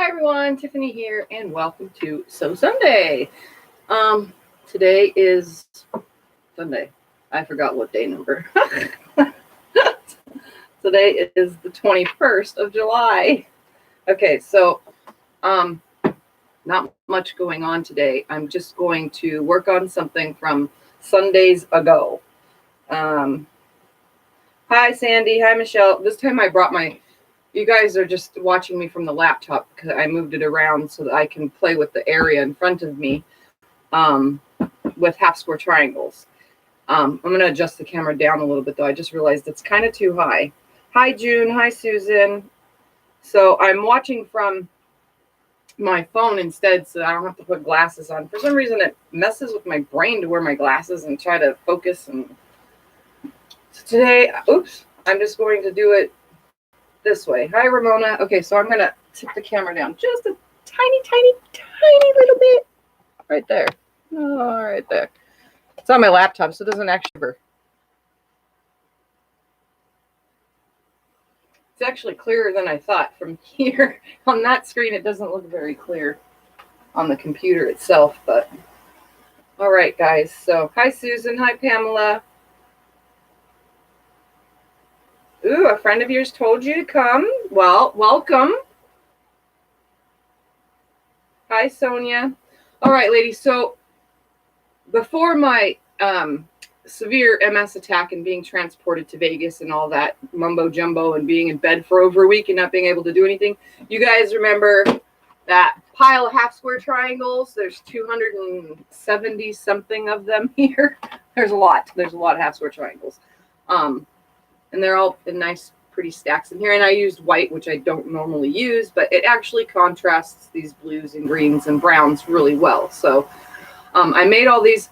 Hi everyone, Tiffany here, and welcome to Sew Sunday. Today is Sunday. I forgot what day number. Today is the 21st of July. Okay, so not much going on today. I'm just going to work on something from Sundays ago. Hi Sandy, hi Michelle. This time I brought my you guys are just watching me from the laptop because I moved it around so that I can play with the area in front of me with half square triangles. I'm going to adjust the camera down a little bit, though. I just realized it's kind of too high. Hi, June. Hi, Susan. So I'm watching from my phone instead so I don't have to put glasses on. For some reason, it messes with my brain to wear my glasses and try to focus. And so today, oops, I'm just going to do it this way. Hi, Ramona. Okay, so I'm going to tip the camera down just a tiny little bit. Right there. Oh, right there. It's on my laptop, so it doesn't actually... It's actually clearer than I thought from here. On that screen, it doesn't look very clear on the computer itself, but... All right, guys. So, hi, Susan. Hi, Pamela. Ooh, a friend of yours told you to come. Well, welcome. Hi, Sonia. All right, ladies. So before my severe MS attack and being transported to Vegas and all that mumbo jumbo and being in bed for over a week and not being able to do anything, you guys remember that pile of half square triangles? There's 270 something of them here. There's a lot. There's a lot of half square triangles. And they're all in nice, pretty stacks in here. And I used white, which I don't normally use, but it actually contrasts these blues and greens and browns really well. So I made all these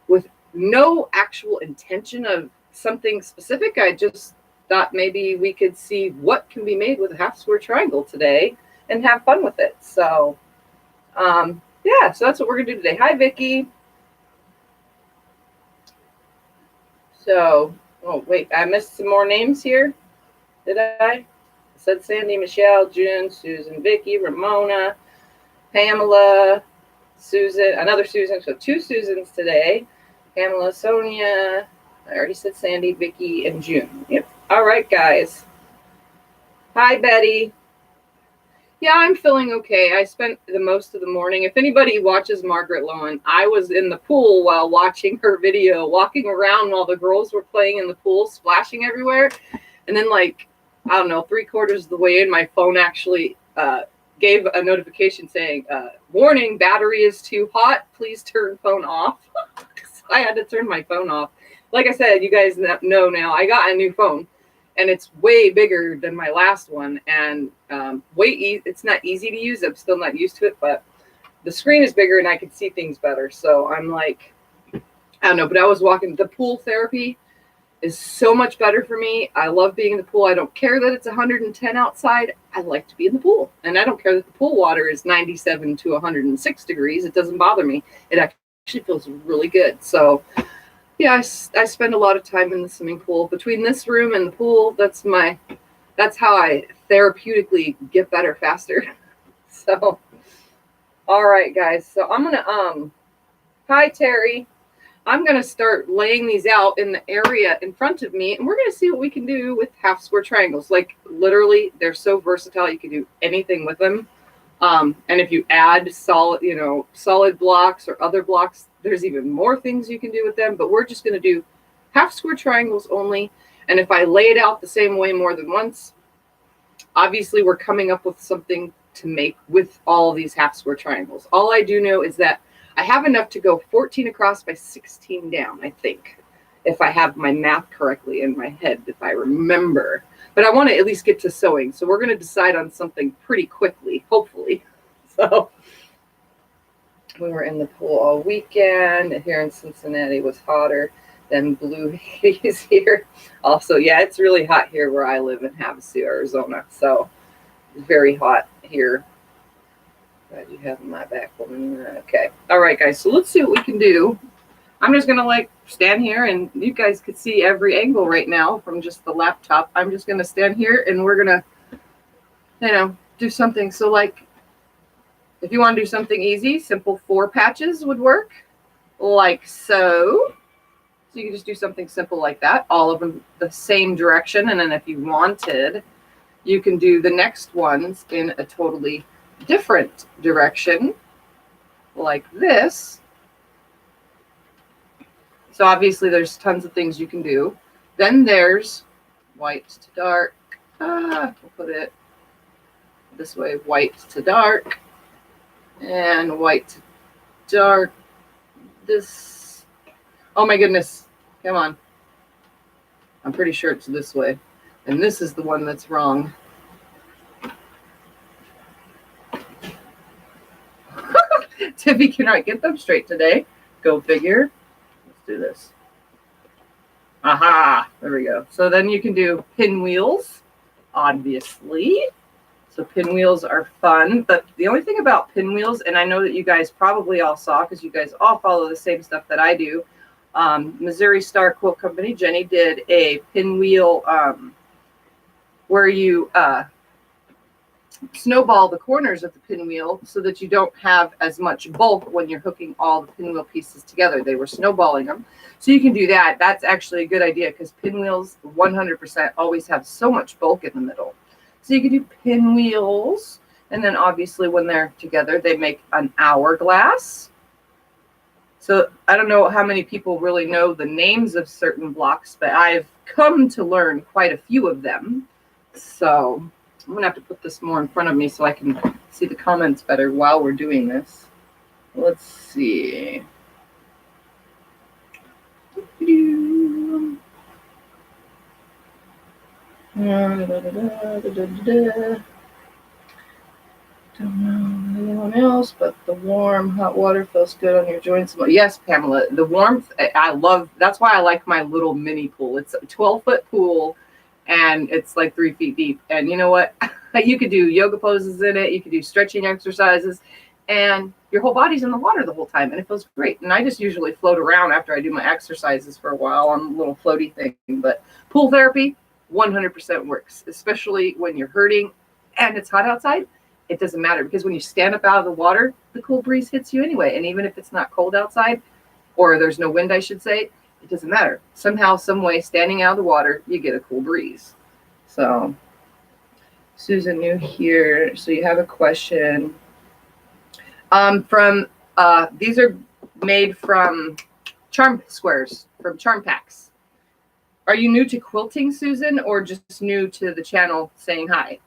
with no actual intention of something specific. I just thought maybe we could see what can be made with a half square triangle today and have fun with it. So yeah, so that's what we're gonna do today. Hi, Vicki. So, oh, wait, I missed some more names here. Did I? I said Sandy, Michelle, June, Susan, Vicki, Ramona, Pamela, Susan, another Susan. So 2 Susans today. Pamela, Sonia. I already said Sandy, Vicki, and June. Yep. All right, guys. Hi, Betty. Yeah, I'm feeling okay. I spent the most of the morning. If anybody watches Margaret Lowen, I was in the pool while watching her video, walking around while the girls were playing in the pool, splashing everywhere. And then, like, I don't know, 3/4 of the way in, my phone actually gave a notification saying, warning, battery is too hot. Please turn phone off. So I had to turn my phone off. Like I said, you guys know now, I got a new phone. And it's way bigger than my last one, and it's not easy to use. I'm still not used to it, but the screen is bigger and I can see things better. So I'm like, I don't know, but I was walking. The pool therapy is so much better for me. I love being in the pool. I don't care that it's 110 outside. I like to be in the pool, and I don't care that the pool water is 97 to 106 degrees. It doesn't bother me. It actually feels really good. So yeah, I spend a lot of time in the swimming pool. Between this room and the pool, that's how I therapeutically get better faster. So, all right, guys. So I'm gonna hi Terry. I'm gonna start laying these out in the area in front of me, and we're gonna see what we can do with half square triangles. Like, literally, they're so versatile. You can do anything with them. And if you add solid blocks or other blocks, there's even more things you can do with them. But we're just going to do half square triangles only. And if I lay it out the same way more than once, obviously we're coming up with something to make with all of these half square triangles. All I do know is that I have enough to go 14 across by 16 down, I think, if I have my math correctly in my head, if I remember. But I want to at least get to sewing. So we're going to decide on something pretty quickly, hopefully. So we were in the pool all weekend. Here in Cincinnati, it was hotter than Blue Haze here. Also, yeah, it's really hot here where I live in Havasu, Arizona. So very hot here. Glad you have my back, woman. Okay. All right, guys. So let's see what we can do. I'm just going to like stand here, and you guys could see every angle right now from just the laptop. I'm just going to stand here and we're going to, do something. So like If you want to do something easy, simple 4 patches would work, like so. So you can just do something simple like that, all of them the same direction. And then if you wanted, you can do the next ones in a totally different direction, like this. So obviously there's tons of things you can do. Then there's white to dark. We'll put it this way, white to dark, and white to dark. This, oh my goodness, come on. I'm pretty sure it's this way. And this is the one that's wrong. Tiffy cannot get them straight today. Go figure. Let's do this. Aha, there we go. So then you can do pinwheels, obviously. So pinwheels are fun, but the only thing about pinwheels, and I know that you guys probably all saw because you guys all follow the same stuff that I do. Missouri Star Quilt Company, Jenny did a pinwheel where you snowball the corners of the pinwheel so that you don't have as much bulk when you're hooking all the pinwheel pieces together. They were snowballing them. So you can do that. That's actually a good idea because pinwheels 100% always have so much bulk in the middle. So you can do pinwheels, and then obviously when they're together, they make an hourglass. So I don't know how many people really know the names of certain blocks, but I've come to learn quite a few of them. So I'm gonna have to put this more in front of me so I can see the comments better while we're doing this. Let's see. Don't know anyone else, but the warm hot water feels good on your joints. Yes, Pamela, the warmth I love. That's why I like my little mini pool. It's a 12-foot pool, and it's like 3 feet deep. And you know what? You could do yoga poses in it. You could do stretching exercises, and your whole body's in the water the whole time, and it feels great. And I just usually float around after I do my exercises for a while on a little floaty thing. But pool therapy 100% works, especially when you're hurting and it's hot outside. It doesn't matter because when you stand up out of the water, the cool breeze hits you anyway. And even if it's not cold outside, or there's no wind, I should say, it doesn't matter. Somehow, some way, standing out of the water, you get a cool breeze. So, Susan, new here. So you have a question. These are made from charm squares, from charm packs. Are you new to quilting, Susan, or just new to the channel saying hi?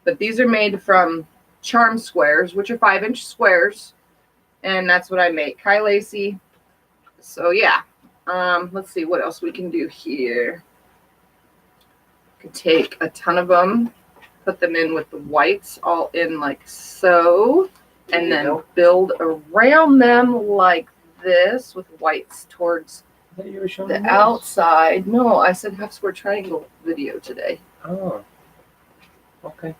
But these are made from charm squares, which are 5-inch squares. And that's what I make. Hi, Lacey. So, yeah. Let's see what else we can do here. Could take a ton of them, put them in with the whites all in like so, and then build around them like this with whites towards the outside. No, I said half square triangle video today. Oh, okay.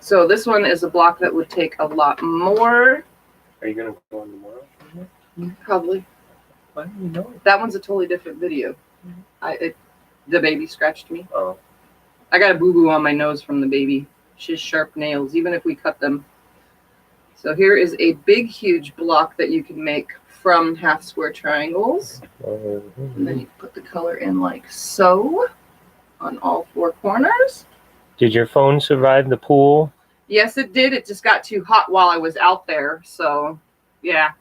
So this one is a block that would take a lot more. Are you gonna go on tomorrow? Probably. Why do you know? That one's a totally different video. The baby scratched me. Oh. I got a boo-boo on my nose from the baby. She has sharp nails, even if we cut them. So here is a big, huge block that you can make from half square triangles. And then you put the color in like so on all 4 corners. Did your phone survive the pool? Yes, it did. It just got too hot while I was out there. So, yeah.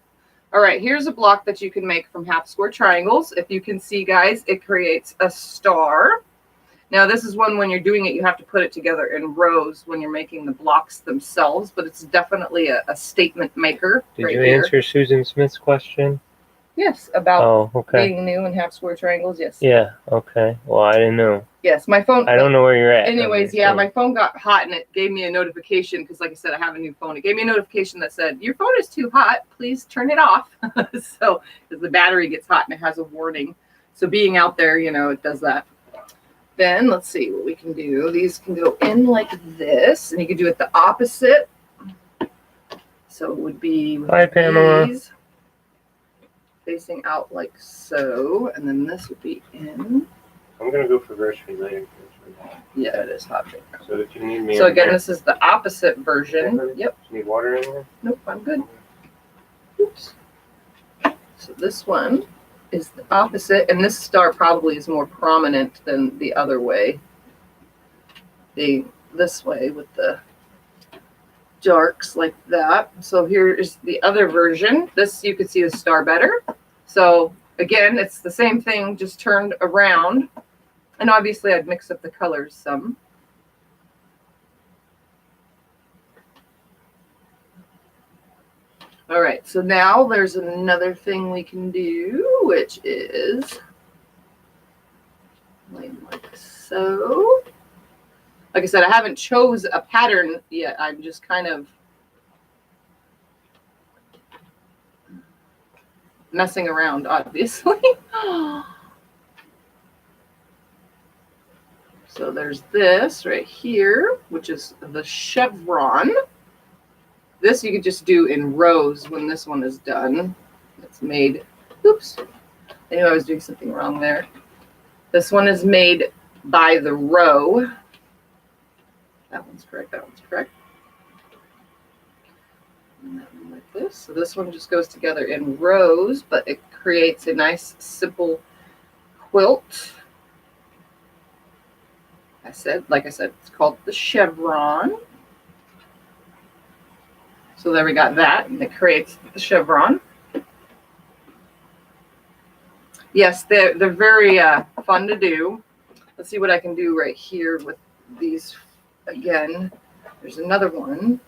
All right, here's a block that you can make from half square triangles. If you can see, guys, it creates a star. Now, this is one when you're doing it, you have to put it together in rows when you're making the blocks themselves, but it's definitely a statement maker. Did you answer Susan Smith's question? Yes, about being new and half square triangles, yes. Yeah, okay. Well, I didn't know. Yes, my phone. I don't know where you're at. Anyways, yeah, my phone got hot and it gave me a notification because, like I said, I have a new phone. It gave me a notification that said, your phone is too hot. Please turn it off. So, because the battery gets hot and it has a warning. So, being out there, you know, it does that. Then, let's see what we can do. These can go in like this, and you can do it the opposite. So, it would be with Hi, Pamela. these facing out like so, and then this would be in. I'm going to go for groceries later. Yeah, it is hot. So if you need me So in again, there- this is the opposite version. Yep. Need water in there? Nope, I'm good. Oops. So this one is the opposite, and this star probably is more prominent than the other way. This way with the darks like that. So here is the other version. This, you can see the star better. So again, it's the same thing, just turned around. And obviously I'd mix up the colors some. All right, so now there's another thing we can do, which is like so. Like I said, I haven't chose a pattern yet. I'm just kind of messing around, obviously. So there's this right here, which is the chevron. This you could just do in rows when this one is done. It's made, oops, I knew I was doing something wrong there. This one is made by the row. That one's correct, that one's correct. And that one like this. So this one just goes together in rows, but it creates a nice, simple quilt. Like I said, it's called the chevron. So there we got that, and it creates the chevron. Yes, they're very fun to do. Let's see what I can do right here with these again. There's another one.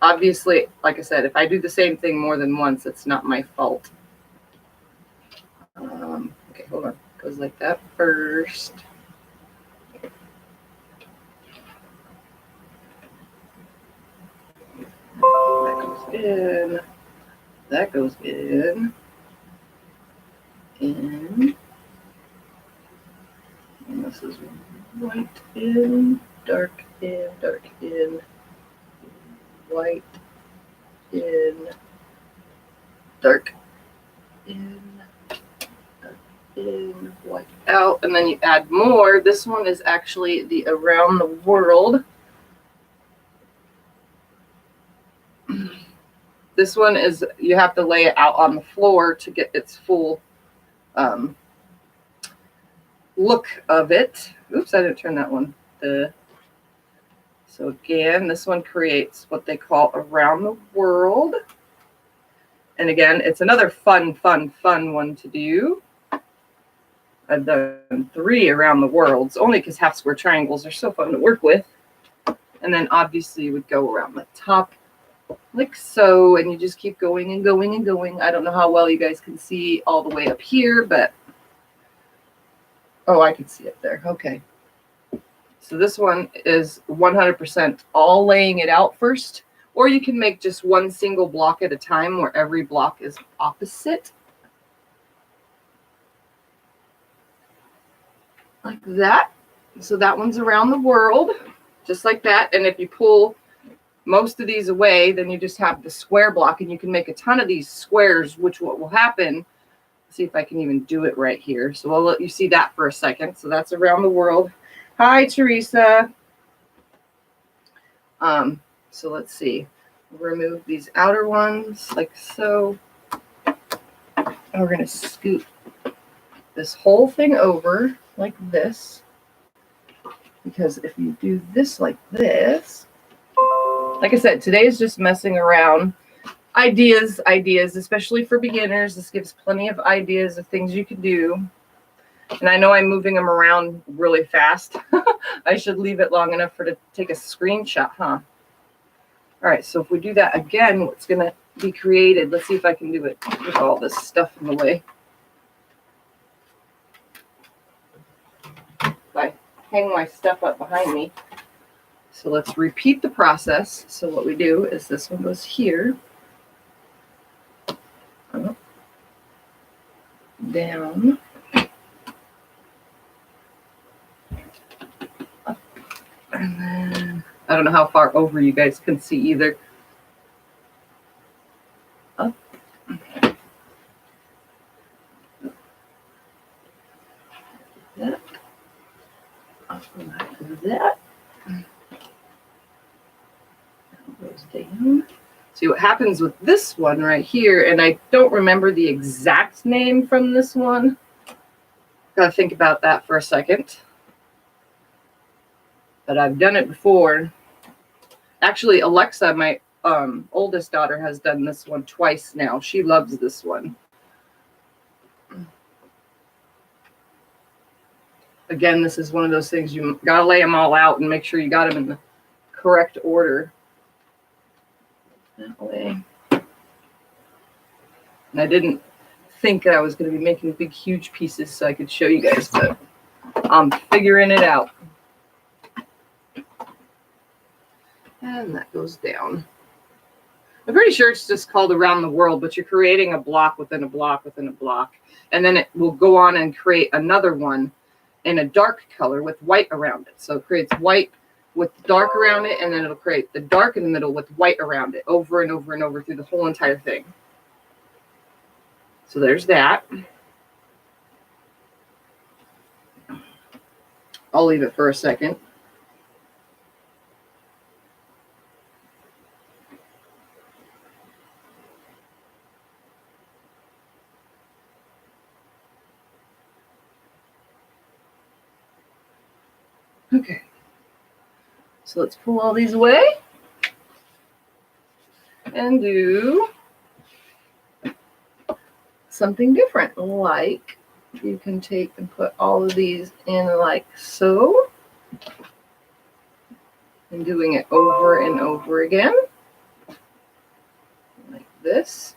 Obviously, like I said, if I do the same thing more than once, it's not my fault. Okay, hold on. Goes like that first. That goes in. That goes in. In. And this is white in, dark in, dark in, white in, dark in, dark in, white out, and then you add more. This one is actually the around the world. This one is, you have to lay it out on the floor to get its full look of it. Oops, I didn't turn that one. So again, this one creates what they call around the world. And again, it's another fun one to do. I've done 3 around the worlds, only because half square triangles are so fun to work with. And then obviously you would go around the top like so, and you just keep going and going and going. I don't know how well you guys can see all the way up here, but oh, I can see it there. Okay. So this one is 100% all laying it out first, or you can make just one single block at a time where every block is opposite. Like that. So that one's around the world, just like that. And if you pull most of these away, then you just have the square block, and you can make a ton of these squares, which what will happen, see if I can even do it right here. So I'll let you see that for a second. So that's around the world. Hi, Teresa. So let's see. Remove these outer ones like so. And we're going to scoot this whole thing over like this. Because if you do this like this, like I said, today is just messing around. Ideas, especially for beginners. This gives plenty of ideas of things you can do. And I know I'm moving them around really fast. I should leave it long enough for to take a screenshot, huh? All right, so if we do that again, what's going to be created? Let's see if I can do it with all this stuff in the way. If I hang my stuff up behind me. So let's repeat the process. So what we do is this one goes here. Up, down. Up, and then I don't know how far over you guys can see either. Up. That. That goes down. See what happens with this one right here, and I don't remember the exact name from this one. Gotta think about that for a second. But I've done it before. Actually, Alexa, my oldest daughter, has done this one twice now. She loves this one. Again, this is one of those things you gotta lay them all out and make sure you got them in the correct order. That way. And I didn't think that I was going to be making big, huge pieces so I could show you guys, but I'm figuring it out. And that goes down. I'm pretty sure it's just called Around the World, but you're creating a block within a block within a block. And then it will go on and create another one in a dark color with white around it. So it creates white with dark around it, and then it'll create the dark in the middle with white around it over and over and over through the whole entire thing. So there's that. I'll leave it for a second. Okay. So let's pull all these away and do something different. Like you can take and put all of these in like so, and doing it over and over again like this.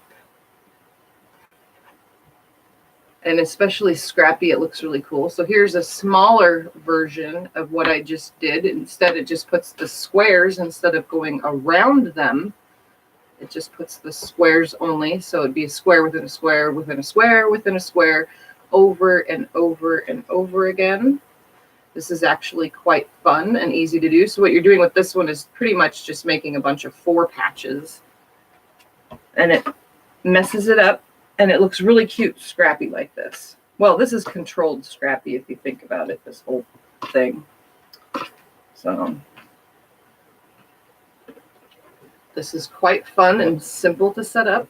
And especially Scrappy, it looks really cool. So here's a smaller version of what I just did. Instead, it just puts the squares, instead of going around them, it just puts the squares only. So it'd be a square within a square within a square within a square, over and over and over again. This is actually quite fun and easy to do. So what you're doing with this one is pretty much just making a bunch of 4 patches. And it messes it up. And it looks really cute, Scrappy, like this. Well, this is controlled Scrappy, if you think about it, this whole thing. So this is quite fun and simple to set up.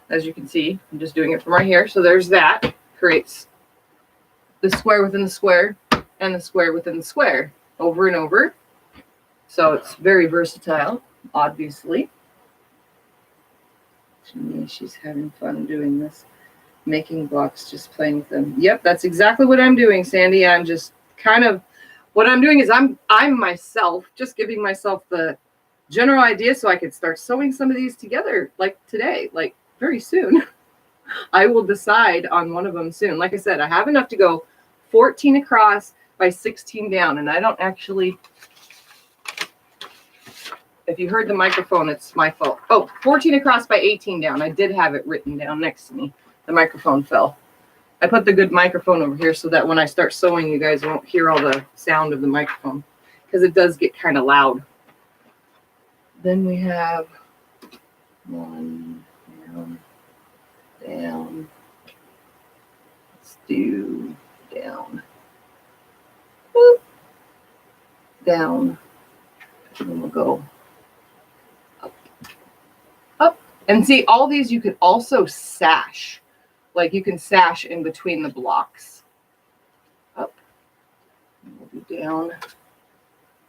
As you can see, I'm just doing it from right here. So there's that. Creates the square within the square and the square within the square over and over. So it's very versatile, obviously. She's having fun doing this, making blocks, just playing with them. Yep, that's exactly what I'm doing, Sandy. I'm just kind of, what I'm doing is I'm myself just giving myself the general idea so I could start sewing some of these together, like today, like very soon. I will decide on one of them soon. Like I said, I have enough to go 14 across by 16 down, and I don't actually. If you heard the microphone, it's my fault. Oh, 14 across by 18 down. I did have it written down next to me. The microphone fell. I put the good microphone over here so that when I start sewing, you guys won't hear all the sound of the microphone, because it does get kind of loud. Then we have 1 down, down. Let's do down. Boop. Down. And then we'll go up. And see, all these you could also sash. Like you can sash in between the blocks. Up. And we'll do down,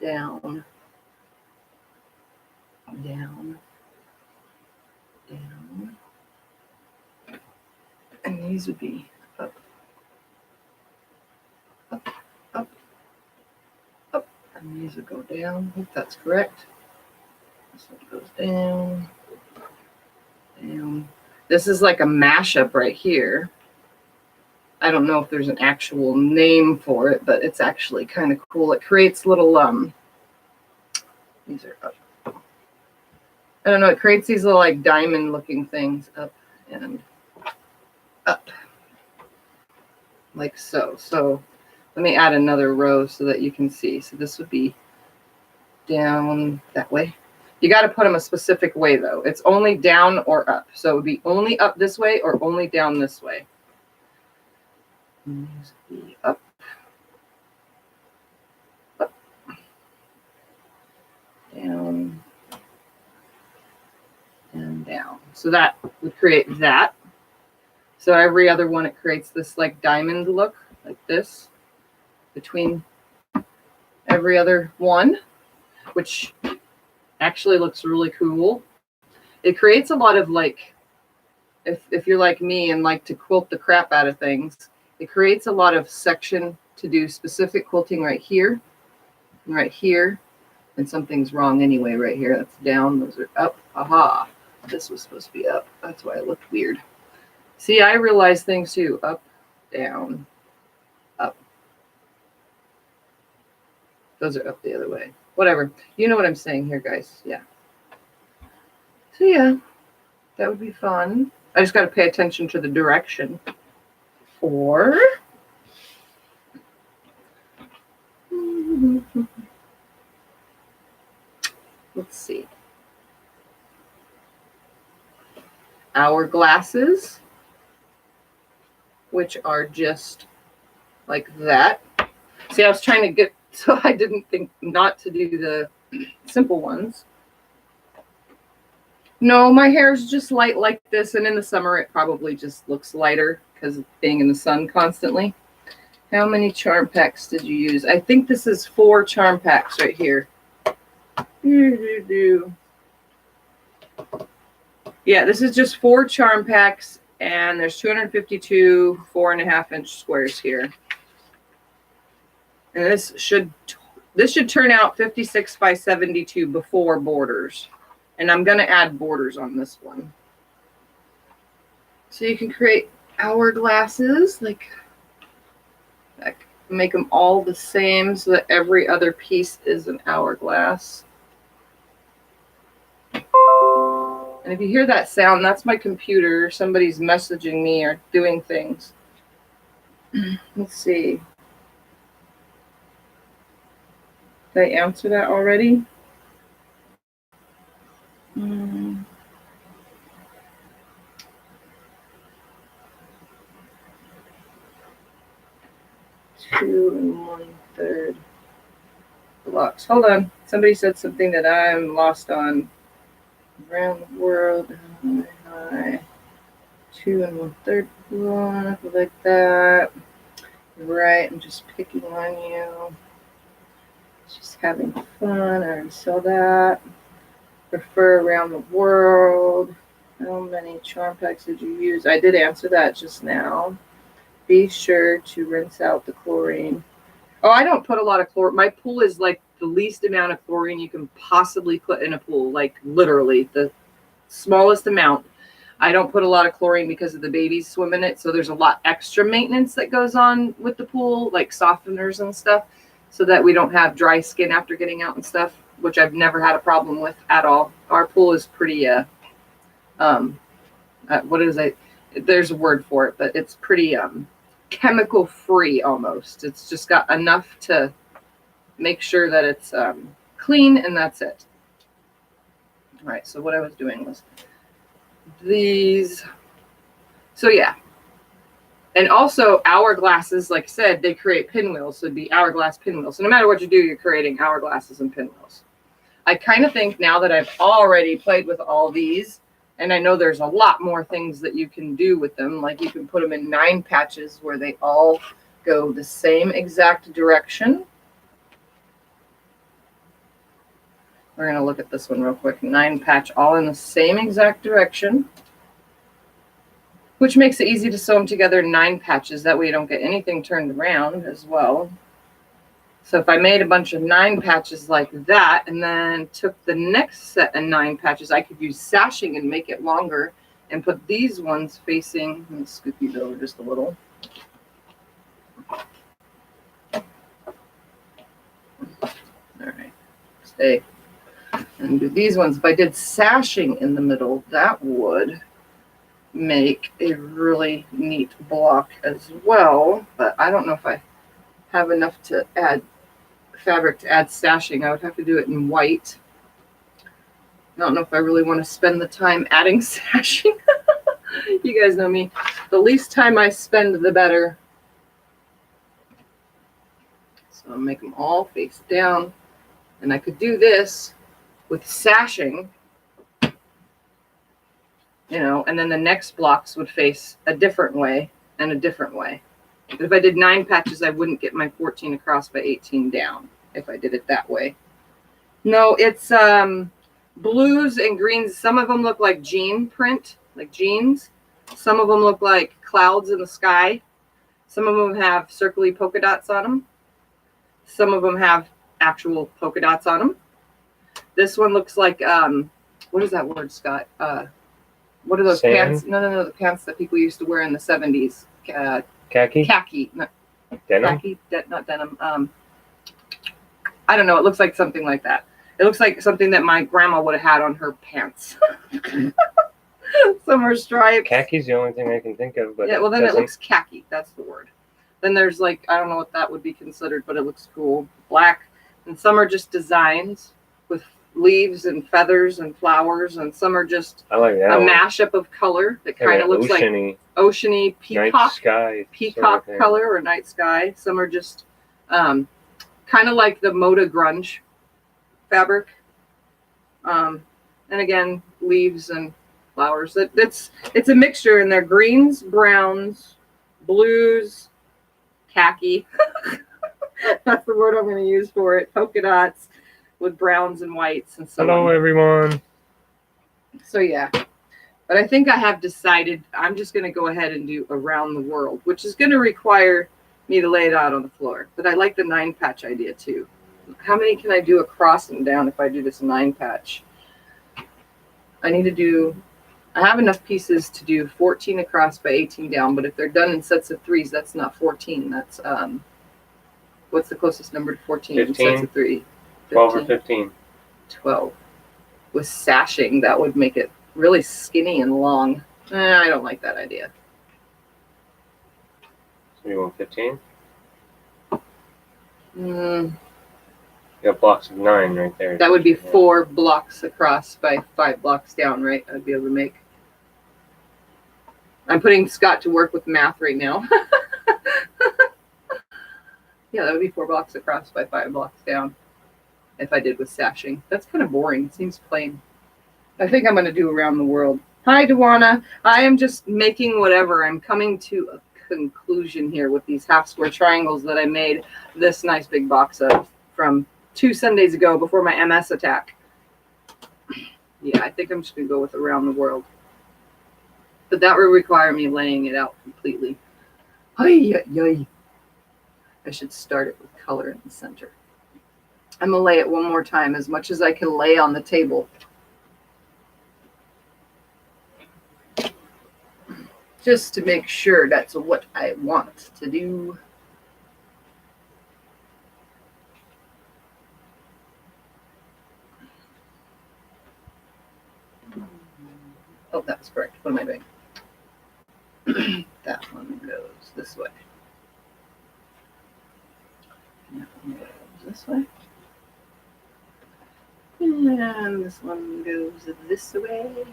down, down, down. And these would be up, up, up, up. And these would go down. I hope that's correct. This one goes down. Down. This is like a mashup right here. I don't know if there's an actual name for it, but it's actually kind of cool. It creates little these are up. I don't know, it creates these little like diamond looking things up and up. Like so. So let me add another row so that you can see. So this would be down that way. You got to put them a specific way, though. It's only down or up. So it would be only up this way or only down this way. And these would be up, So that would create that. So every other one, it creates this like diamond look like this between every other one, which actually looks really cool. It creates a lot of like, if you're like me and like to quilt the crap out of things, it creates a lot of section to do specific quilting right here and right here. And something's wrong anyway right here. That's down. Those are up. Aha. This was supposed to be up. That's why it looked weird. See, I realize things too. Up, down, up. Those are up the other way. Whatever. You know what I'm saying here, guys. Yeah. So yeah, that would be fun. I just got to pay attention to the direction. Or let's see. Hourglasses, which are just like that. See, I was trying to get, so I didn't think not to do the simple ones. No, my hair is just light like this, and in the summer it probably just looks lighter because of being in the sun constantly. How many charm packs did you use? I think this is 4 charm packs right here. Yeah, this is just 4 charm packs, and there's 252 4.5-inch squares here. And this should turn out 56 by 72 before borders. And I'm going to add borders on this one. So you can create hourglasses, like make them all the same so that every other piece is an hourglass. And if you hear that sound, that's my computer. Somebody's messaging me or doing things. Let's see. Did I answer that already? 2 1/3 blocks. Hold on. Somebody said something that I'm lost on. Around the world. Hi. 2 1/3 block like that. Right. I'm just picking on you. Just having fun. I already saw that. Prefer around the world. How many charm packs did you use? I did answer that just now. Be sure to rinse out the chlorine. Oh, I don't put a lot of chlorine. My pool is like the least amount of chlorine you can possibly put in a pool. Like literally the smallest amount. I don't put a lot of chlorine because of the babies swim in it. So there's a lot extra maintenance that goes on with the pool, like softeners and stuff, so that we don't have dry skin after getting out and stuff, which I've never had a problem with at all. Our pool is pretty, what is it? There's a word for it, but it's pretty chemical free almost. It's just got enough to make sure that it's clean, and that's it. All right, so what I was doing was these. So yeah. And also hourglasses, like I said, they create pinwheels. So it'd be hourglass pinwheels. So no matter what you do, you're creating hourglasses and pinwheels. I kind of think now that I've already played with all these, and I know there's a lot more things that you can do with them. Like you can put them in 9 patches where they all go the same exact direction. We're going to look at this one real quick. 9 patch, all in the same exact direction, which makes it easy to sew them together in 9 patches. That way you don't get anything turned around as well. So if I made a bunch of 9 patches like that and then took the next set of 9 patches, I could use sashing and make it longer and put these ones facing, let me scoop these over just a little. All right, stay. And do these ones. If I did sashing in the middle, that would make a really neat block as well. But I don't know if I have enough to add fabric to add sashing. I would have to do it in white. I don't know if I really want to spend the time adding sashing. You guys know me. The least time I spend, the better. So I'll make them all face down. And I could do this with sashing. you know, and then the next blocks would face a different way and a different way. But if I did 9 patches, I wouldn't get my 14 across by 18 down if I did it that way. No, it's blues and greens. Some of them look like jean print, like jeans. Some of them look like clouds in the sky. Some of them have circly polka dots on them. Some of them have actual polka dots on them. This one looks like, what is that word, Scott? What are those pants? No, the pants that people used to wear in the 70s. Khaki? Khaki. No, Denim? khaki, not denim. I don't know. It looks like something like that. It looks like something that my grandma would have had on her pants. Some are stripes. Khaki's the only thing I can think of. But yeah, well, then it looks khaki. That's the word. Then there's like, I don't know what that would be considered, but it looks cool. Black. And some are just designs with leaves and feathers and flowers. And some are just I like that a one. mashup of color that kind of looks ocean-y, like ocean-y peacock. night sky. Peacock color or night sky. Some are just kind of like the Moda grunge fabric. And again, leaves and flowers. It's a mixture, and they're greens, browns, blues, khaki. That's the word I'm going to use for it. Polka dots with browns and whites and so on. Hello, everyone. So yeah. But I think I have decided I'm just going to go ahead and do around the world, which is going to require me to lay it out on the floor. But I like the 9 patch idea too. How many can I do across and down if I do this 9 patch? I have enough pieces to do 14 across by 18 down, but if they're done in sets of 3s, that's not 14. That's, what's the closest number to 14 in sets of 3? 12 or 15. 12. With sashing, that would make it really skinny and long. I don't like that idea. So you want 15? You got blocks of 9 right there. That would be 4 blocks across by 5 blocks down, right? I'd be able to make. I'm putting Scott to work with math right now. Yeah, that would be 4 blocks across by 5 blocks down if I did with sashing. That's kind of boring. It seems plain. I think I'm going to do around the world. Hi, Dewana. I am just making whatever. I'm coming to a conclusion here with these half square triangles that I made this nice big box of from 2 Sundays ago before my MS attack. Yeah, I think I'm just going to go with around the world. But that will require me laying it out completely. I should start it with color in the center. I'm going to lay it one more time, as much as I can lay on the table. Just to make sure that's what I want to do. Oh, that was correct. What am I doing? That one goes this way. That one goes this way. And this one goes this way.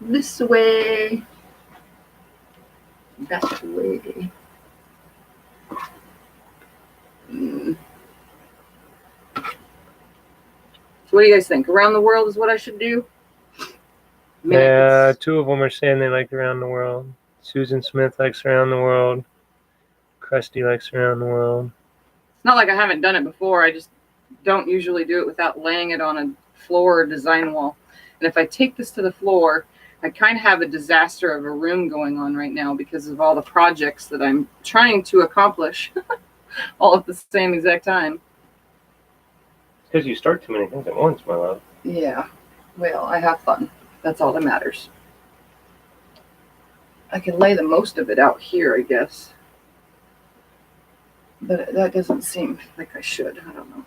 This way. That way. So what do you guys think? Around the world is what I should do? Yeah, 2 of them are saying they like around the world. Susan Smith likes around the world. Krusty likes around the world. It's not like I haven't done it before. I just don't usually do it without laying it on a floor or design wall. And if I take this to the floor, I kind of have a disaster of a room going on right now because of all the projects that I'm trying to accomplish all at the same exact time. Because you start too many things at once, my love. Yeah. Well, I have fun. That's all that matters. I can lay the most of it out here, I guess. But that doesn't seem like I should. I don't know.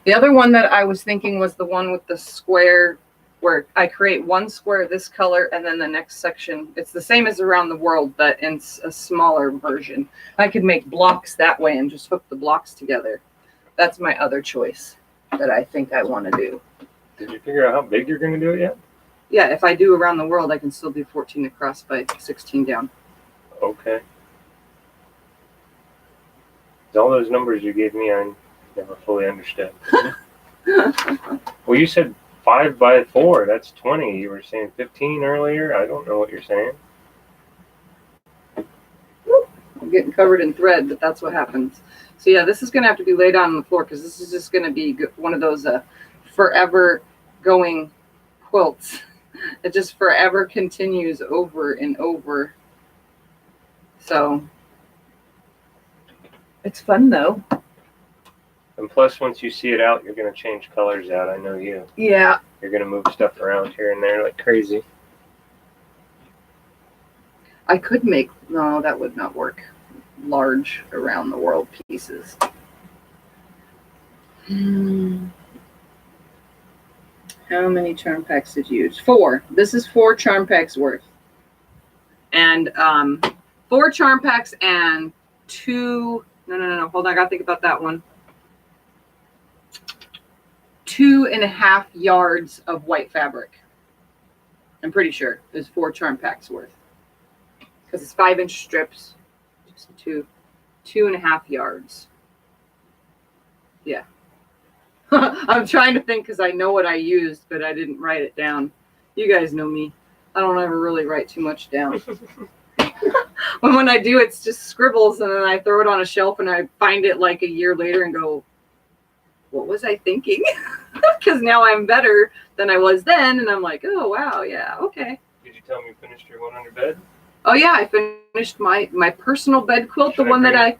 The other one that I was thinking was the one with the square where I create one square this color and then the next section. It's the same as around the world, but in a smaller version. I could make blocks that way and just hook the blocks together. That's my other choice that I think I want to do. Did you figure out how big you're going to do it yet? Yeah, if I do around the world, I can still do 14 across by 16 down. Okay. All those numbers you gave me, I never fully understood. Well, you said 5 by 4. That's 20. You were saying 15 earlier. I don't know what you're saying. I'm getting covered in thread, but that's what happens. So yeah, this is going to have to be laid out on the floor because this is just going to be one of those forever going quilts. It just forever continues over and over. So it's fun though. And plus, once you see it out, you're going to change colors out. I know you. Yeah. You're going to move stuff around here and there like crazy. I could make, no, that would not work. Large around the world pieces. How many charm packs did you use? 4. This is 4 charm packs worth. And 4 charm packs and 2, no, hold on, I gotta think about that one. 2.5 yards of white fabric. I'm pretty sure there's 4 charm packs worth. Because it's 5-inch strips. Just 2.5 yards. Yeah. I'm trying to think because I know what I used, but I didn't write it down. You guys know me. I don't ever really write too much down. when I do, it's just scribbles, and then I throw it on a shelf, and I find it like a year later and go, what was I thinking? Because now I'm better than I was then, and I'm like, oh, wow, yeah, okay. Did you tell me you finished your one under bed? Oh, yeah, I finished my personal bed quilt, the one that I...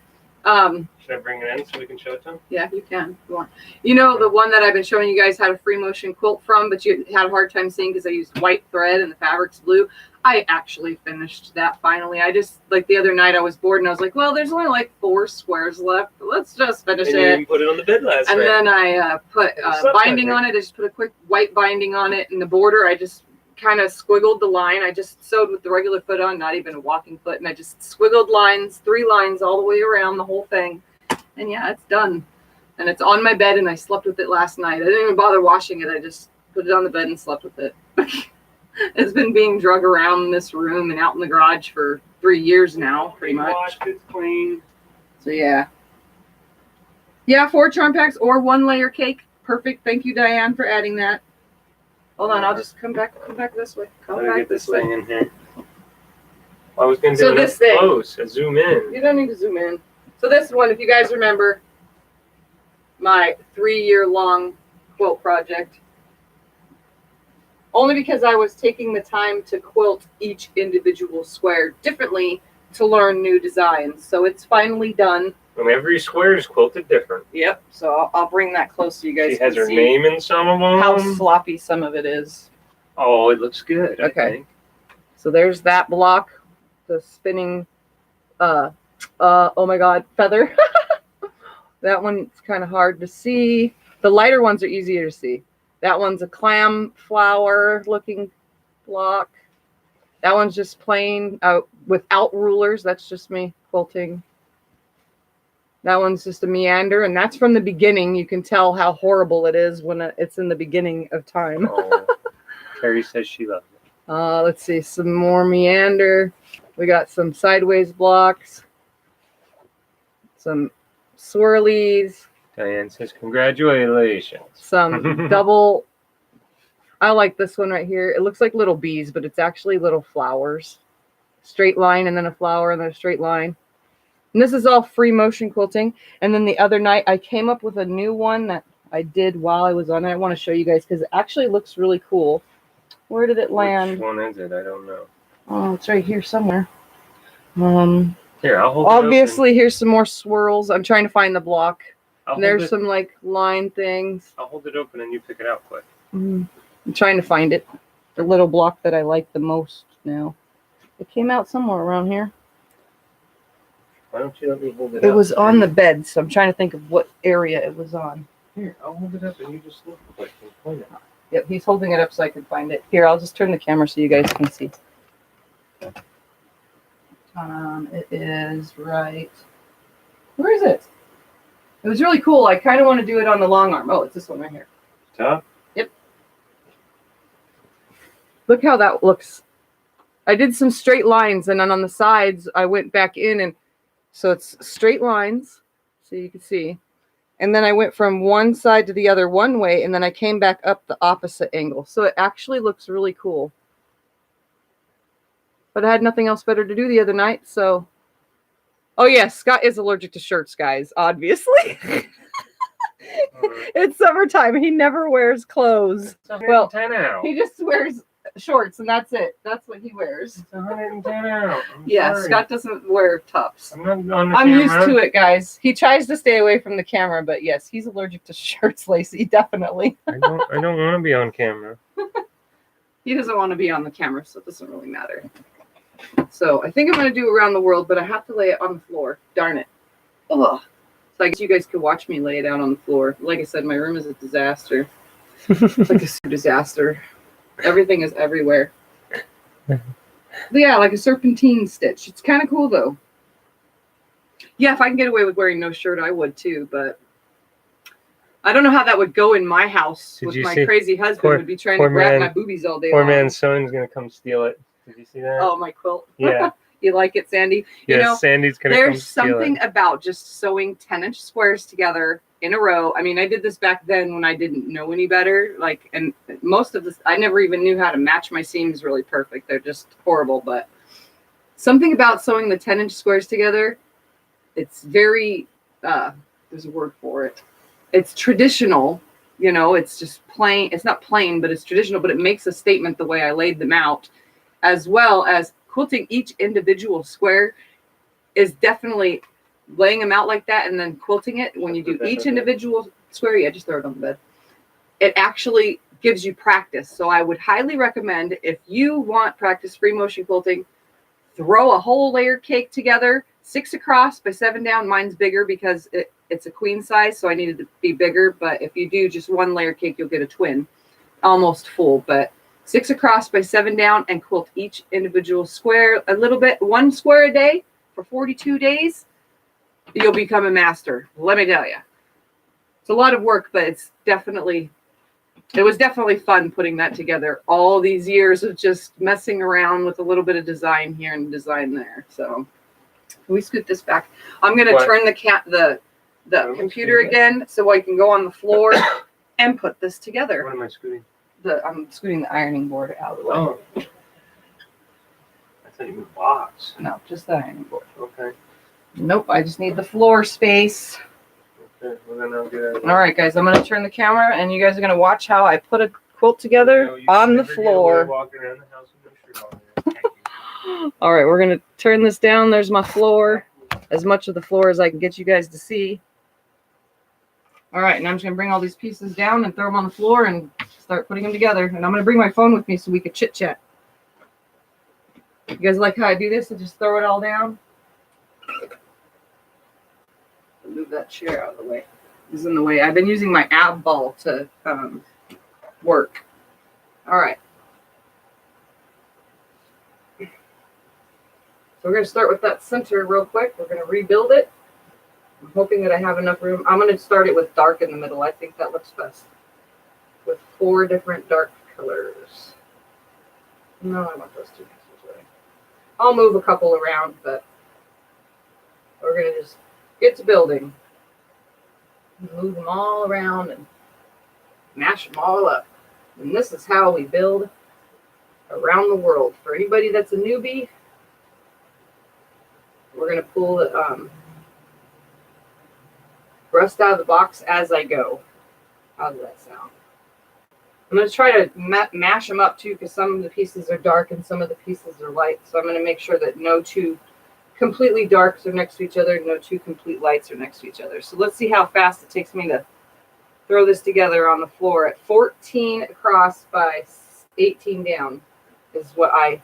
Should I bring it in so we can show it to them? Yeah, you can. If you want. You know, the one that I've been showing you guys how to free motion quilt from, but you had a hard time seeing because I used white thread and the fabric's blue. I actually finished that finally. I just, like the other night I was bored and I was like, well, there's only like 4 squares left. Let's just finish and it. You didn't put it on the bed last night. And then I put binding on it. I just put a quick white binding on it. And the border, I just kind of squiggled the line. I just sewed with the regular foot on, not even a walking foot. And I just squiggled lines, 3 lines all the way around the whole thing. And yeah, it's done. And it's on my bed, and I slept with it last night. I didn't even bother washing it. I just put it on the bed and slept with it. It's been being drug around in this room and out in the garage for 3 years now, pretty much. Washed, it's clean. So yeah. Yeah, 4 charm packs or 1 layer cake. Perfect. Thank you, Diane, for adding that. Hold on, I'll just come back this way. Come back this way. Thing in here. I was going to do this it thing. close. Zoom in. You don't need to zoom in. So this one, if you guys remember, my 3-year-long quilt project. Only because I was taking the time to quilt each individual square differently to learn new designs. So it's finally done. And every square is quilted different. Yep. So I'll bring that close so you guys She can has her see name in some of them. how sloppy some of it is. Oh, it looks good. Okay. I think. So there's that block, the spinning, oh my God, feather. That one's kind of hard to see. The lighter ones are easier to see. That one's a clam flower looking block. That one's just plain without rulers. That's just me quilting. That one's just a meander, and that's from the beginning. You can tell how horrible it is when it's in the beginning of time. Oh, Carrie says she loves it. Let's see, some more meander. We got some sideways blocks, some swirlies. Diane says congratulations. Some double. I like this one right here. It looks like little bees, but it's actually little flowers. Straight line and then a flower and then a straight line. And this is all free motion quilting. And then the other night I came up with a new one that I did while I was on it. I want to show you guys because it actually looks really cool. Where did it land? Which one is it? I don't know. Oh, it's right here somewhere. Here, I'll hold obviously, here's some more swirls. I'm trying to find the block. There's some like line things. I'll hold it open and you pick it out quick. I'm trying to find it. The little block that I like the most now. It came out somewhere around here. Why don't you let me hold it up? It was on the bed, so I'm trying to think of what area it was on. Here, I'll hold it up and you just look quick and point it. Yep, he's holding it up so I can find it. Here, I'll just turn the camera so you guys can see. It is right. Where is it? It was really cool. I kind of want to do it on the long arm. Oh, it's this one right here. Top? Yep. Look how that looks. I did some straight lines, and then on the sides, I went back in, and so it's straight lines, so you can see. And then I went from one side to the other one way, and then I came back up the opposite angle. So it actually looks really cool. But I had nothing else better to do the other night, so... Oh, yeah, Scott is allergic to shirts, guys, obviously. It's summertime. He never wears clothes. Well, he just wears shorts, and that's it. That's what he wears. It's 110 out. Yeah, sorry. Scott doesn't wear tops. I'm not on the I'm camera. used to it, guys. He tries to stay away from the camera, but yes, he's allergic to shirts, Lacey, definitely. I don't want to be on camera. He doesn't want to be on the camera, so it doesn't really matter. So I think I'm going to do around the world, but I have to lay it on the floor. Darn it. Ugh. So I guess you guys could watch me lay it out on the floor. Like I said, my room is a disaster. It's like a disaster. Everything is everywhere. But yeah, like a serpentine stitch. It's kind of cool, though. Yeah, if I can get away with wearing no shirt, I would, too. But I don't know how that would go in my house with my crazy husband would be trying to grab my boobies all day long. Poor man Sewing's going to come steal it. Did you see that? Oh, my quilt. Yeah. You like it, Sandy? Yes, you know, Sandy's going to come steal it. There's something about just sewing 10-inch squares together in a row. I mean, I did this back then when I didn't know any better. Like, and most of this, I never even knew how to match my seams really perfect. They're just horrible. But something about sewing the 10-inch squares together, it's very, there's a word for it. It's traditional. You know, it's just plain. It's not plain, but it's traditional. But it makes a statement the way I laid them out, as well as quilting each individual square is definitely laying them out like that and then quilting it. When you do each individual square, yeah, just throw it on the bed. It actually gives you practice. So I would highly recommend, if you want practice free motion quilting, throw a whole layer cake together, 6 across by 7 down. Mine's bigger because it's a queen size, so I needed to be bigger. But if you do just 1 layer cake, you'll get a twin, almost full. But 6 across by 7 down, and quilt each individual square a little bit, 1 square a day for 42 days. You'll become a master. Let me tell you, it's a lot of work, but it was definitely fun putting that together. All these years of just messing around with a little bit of design here and design there. So can we scoot this back? I'm going to turn the computer again so I can go on the floor and put this together. What am I scooting? I'm scooting the ironing board out of the way. Oh. I thought you meant box. No, just the ironing board. Okay. Nope, I just need the floor space. Okay, well then I'll do that. All right, guys, I'm going to turn the camera, and you guys are going to watch how I put a quilt together on the floor. Walking around the house with no shirt on. All right, we're going to turn this down. There's my floor. As much of the floor as I can get you guys to see. All right, and I'm just going to bring all these pieces down and throw them on the floor and start putting them together. And I'm going to bring my phone with me so we could chit-chat. You guys like how I do this? I just throw it all down. Move that chair out of the way. This is in the way. I've been using my ab ball to work. All right. So we're going to start with that center real quick. We're going to rebuild it. I'm hoping that I have enough room. I'm going to start it with dark in the middle. I think that looks best. With 4 different dark colors. No, I want those 2 pieces away. I'll move a couple around, but we're going to just get to building. Move them all around and mash them all up. And this is how we build around the world. For anybody that's a newbie, we're going to pull the rust out of the box as I go. How does that sound? I'm going to try to mash them up too, because some of the pieces are dark and some of the pieces are light. So I'm going to make sure that no 2 completely darks are next to each other, no 2 complete lights are next to each other. So let's see how fast it takes me to throw this together on the floor at 14 across by 18 down is what I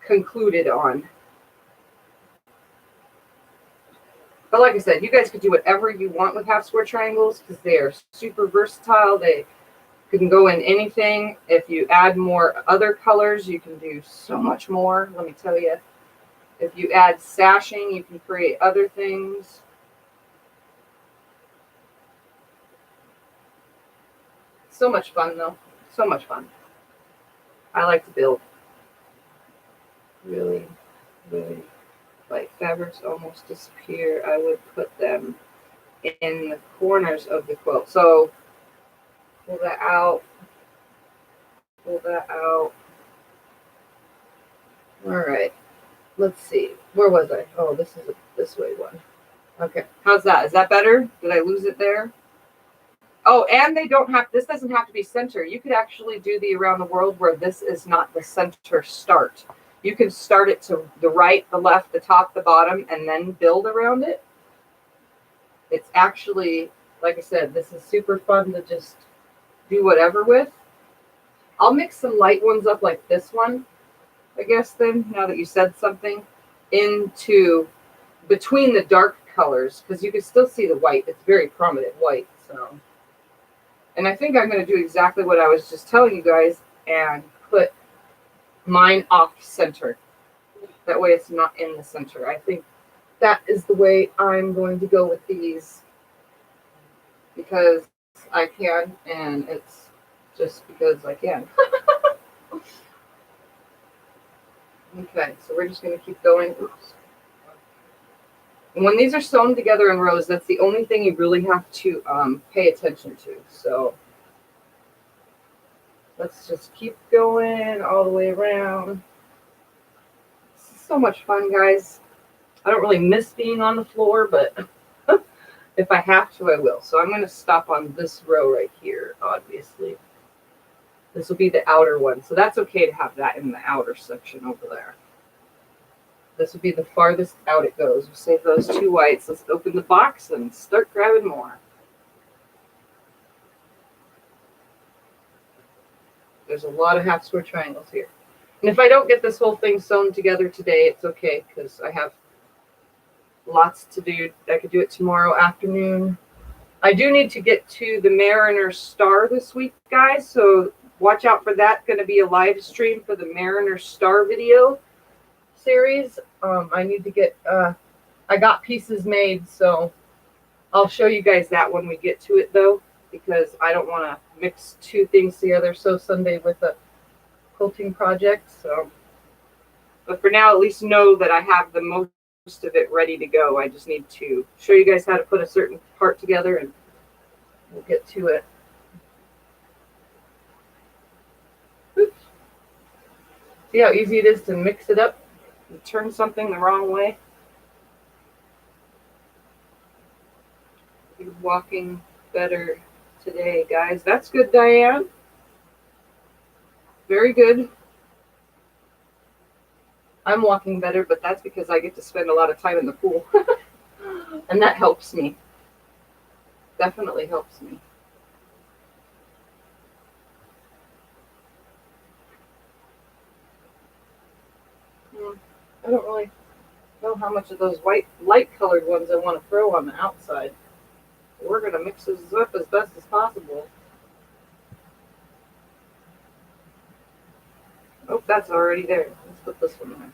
concluded on. But like I said, you guys could do whatever you want with half square triangles because they are super versatile. They can go in anything. If you add more other colors, you can do so much more, let me tell you. If you add sashing, you can create other things. So much fun, though. So much fun. I like to build. Really, really. Like fabrics almost disappear. I would put them in the corners of the quilt. So pull that out, pull that out. All right, let's see. Where was I? Oh, this is a this way one. Okay, how's that? Is that better? Did I lose it there? Oh, and they don't have, this doesn't have to be center. You could actually do the around the world where this is not the center start. You can start it to the right, the left, the top, the bottom, and then build around it. It's actually, like I said, this is super fun to just do whatever with. I'll mix some light ones up like this one, I guess then, now that you said something, into between the dark colors, because you can still see the white. It's very prominent white, so. And I think I'm going to do exactly what I was just telling you guys and put mine off center. That way it's not in the center. I think that is the way I'm going to go with these because I can, and it's just because I can. Okay, so we're just going to keep going. Oops. And when these are sewn together in rows, that's the only thing you really have to pay attention to. So let's just keep going all the way around. This is so much fun, guys. I don't really miss being on the floor, but if I have to, I will. So I'm going to stop on this row right here, obviously. This will be the outer one. So that's okay to have that in the outer section over there. This will be the farthest out it goes. We'll save those two whites. Let's open the box and start grabbing more. There's a lot of half square triangles here. And if I don't get this whole thing sewn together today, it's okay because I have lots to do. I could do it tomorrow afternoon. I do need to get to the Mariner Star this week, guys. So watch out for that. Going to be a live stream for the Mariner Star video series. I need to get, I got pieces made, so I'll show you guys that when we get to it though, because I don't want to mix two things together. So Sunday with a quilting project. So, but for now, at least know that I have the most of it ready to go. I just need to show you guys how to put a certain part together and we'll get to it. Oops. See how easy it is to mix it up and turn something the wrong way? You're walking better today, guys. That's good, Diane. Very good. I'm walking better, but that's because I get to spend a lot of time in the pool. And that helps me. Definitely helps me. I don't really know how much of those white light colored ones I want to throw on the outside. We're going to mix this up as best as possible. Oh, that's already there. Let's put this one there.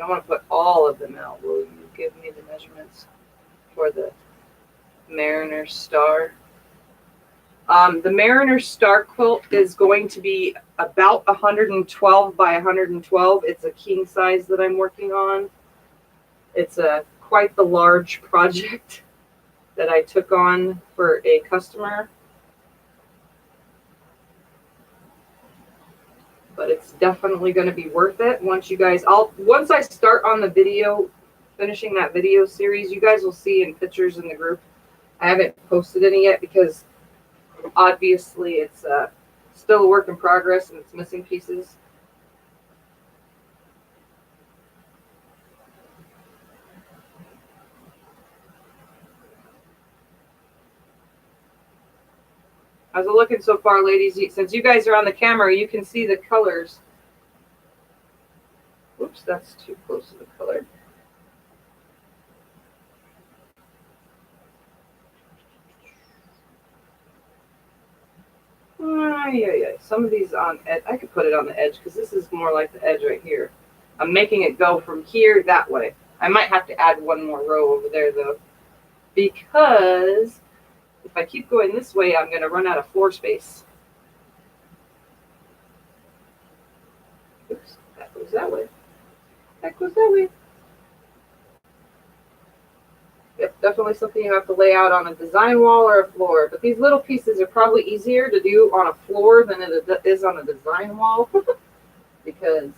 I want to put all of them out. Will you give me the measurements for the Mariner Star? The Mariner Star quilt is going to be about 112 by 112. It's a king size that I'm working on. It's quite the large project that I took on for a customer. But it's definitely going to be worth it once you guys, once I start on the video, finishing that video series, you guys will see in pictures in the group. I haven't posted any yet because obviously it's still a work in progress and it's missing pieces. How's it looking so far, ladies? Since you guys are on the camera, you can see the colors. Oops, that's too close to the color. Yeah. Some of these on edge, I could put it on the edge because this is more like the edge right here. I'm making it go from here that way. I might have to add one more row over there though, because if I keep going this way, I'm going to run out of floor space. Oops, that that way. That goes that way. Yep, definitely something you have to lay out on a design wall or a floor. But these little pieces are probably easier to do on a floor than it is on a design wall. Because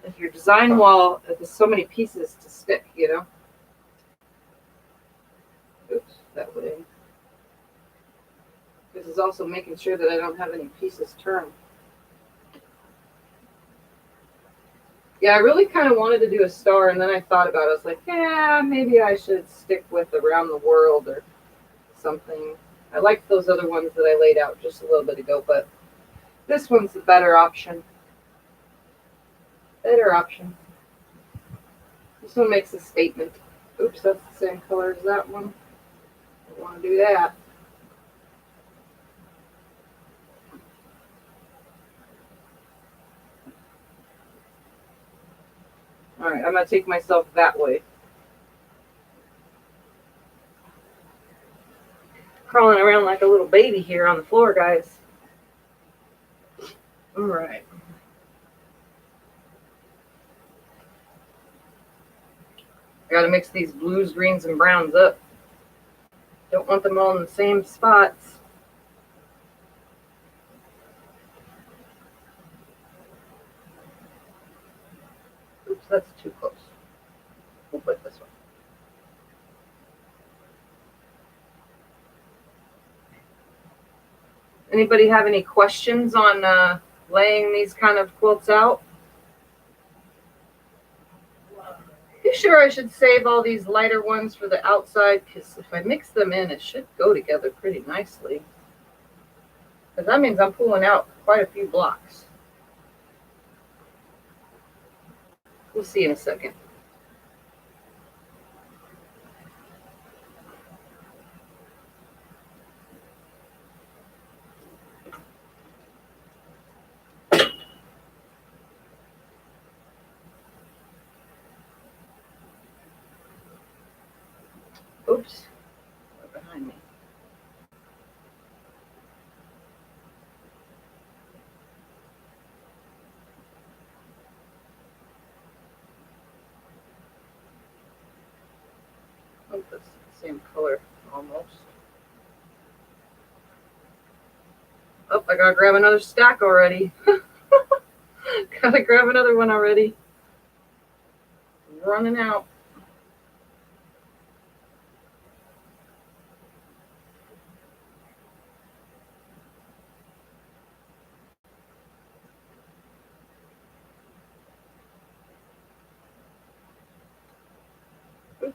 if your design wall, there's so many pieces to stick, you know. Oops, that way. This is also making sure that I don't have any pieces turned. Yeah, I really kind of wanted to do a star, and then I thought about it. I was like, yeah, maybe I should stick with around the world or something. I liked those other ones that I laid out just a little bit ago, but this one's the better option. Better option. This one makes a statement. Oops, that's the same color as that one. Don't want to do that. All right, I'm going to take myself that way. Crawling around like a little baby here on the floor, guys. All right. Got to mix these blues, greens, and browns up. Don't want them all in the same spots. Oops, that's too close. We'll put this one. Anybody have any questions on laying these kind of quilts out? You sure I should save all these lighter ones for the outside? Because if I mix them in, it should go together pretty nicely. Because that means I'm pulling out quite a few blocks. We'll see in a second. Oops, they're behind me. Oh, that's the same color almost. Oh, I gotta grab another stack already. Gotta grab another one already. Running out. Oops.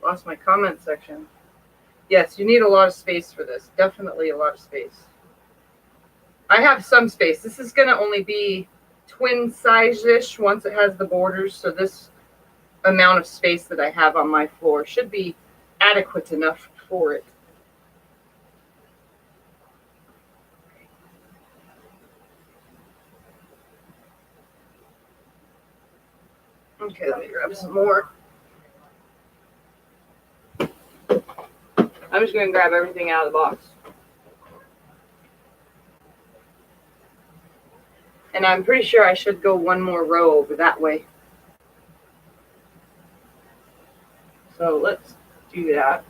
Lost my comment section. Yes, you need a lot of space for this. Definitely a lot of space. I have some space. This is going to only be twin size-ish once it has the borders. So this amount of space that I have on my floor should be adequate enough for it. Okay, let me grab some more. I'm just going to grab everything out of the box. And I'm pretty sure I should go one more row over that way. So let's do that.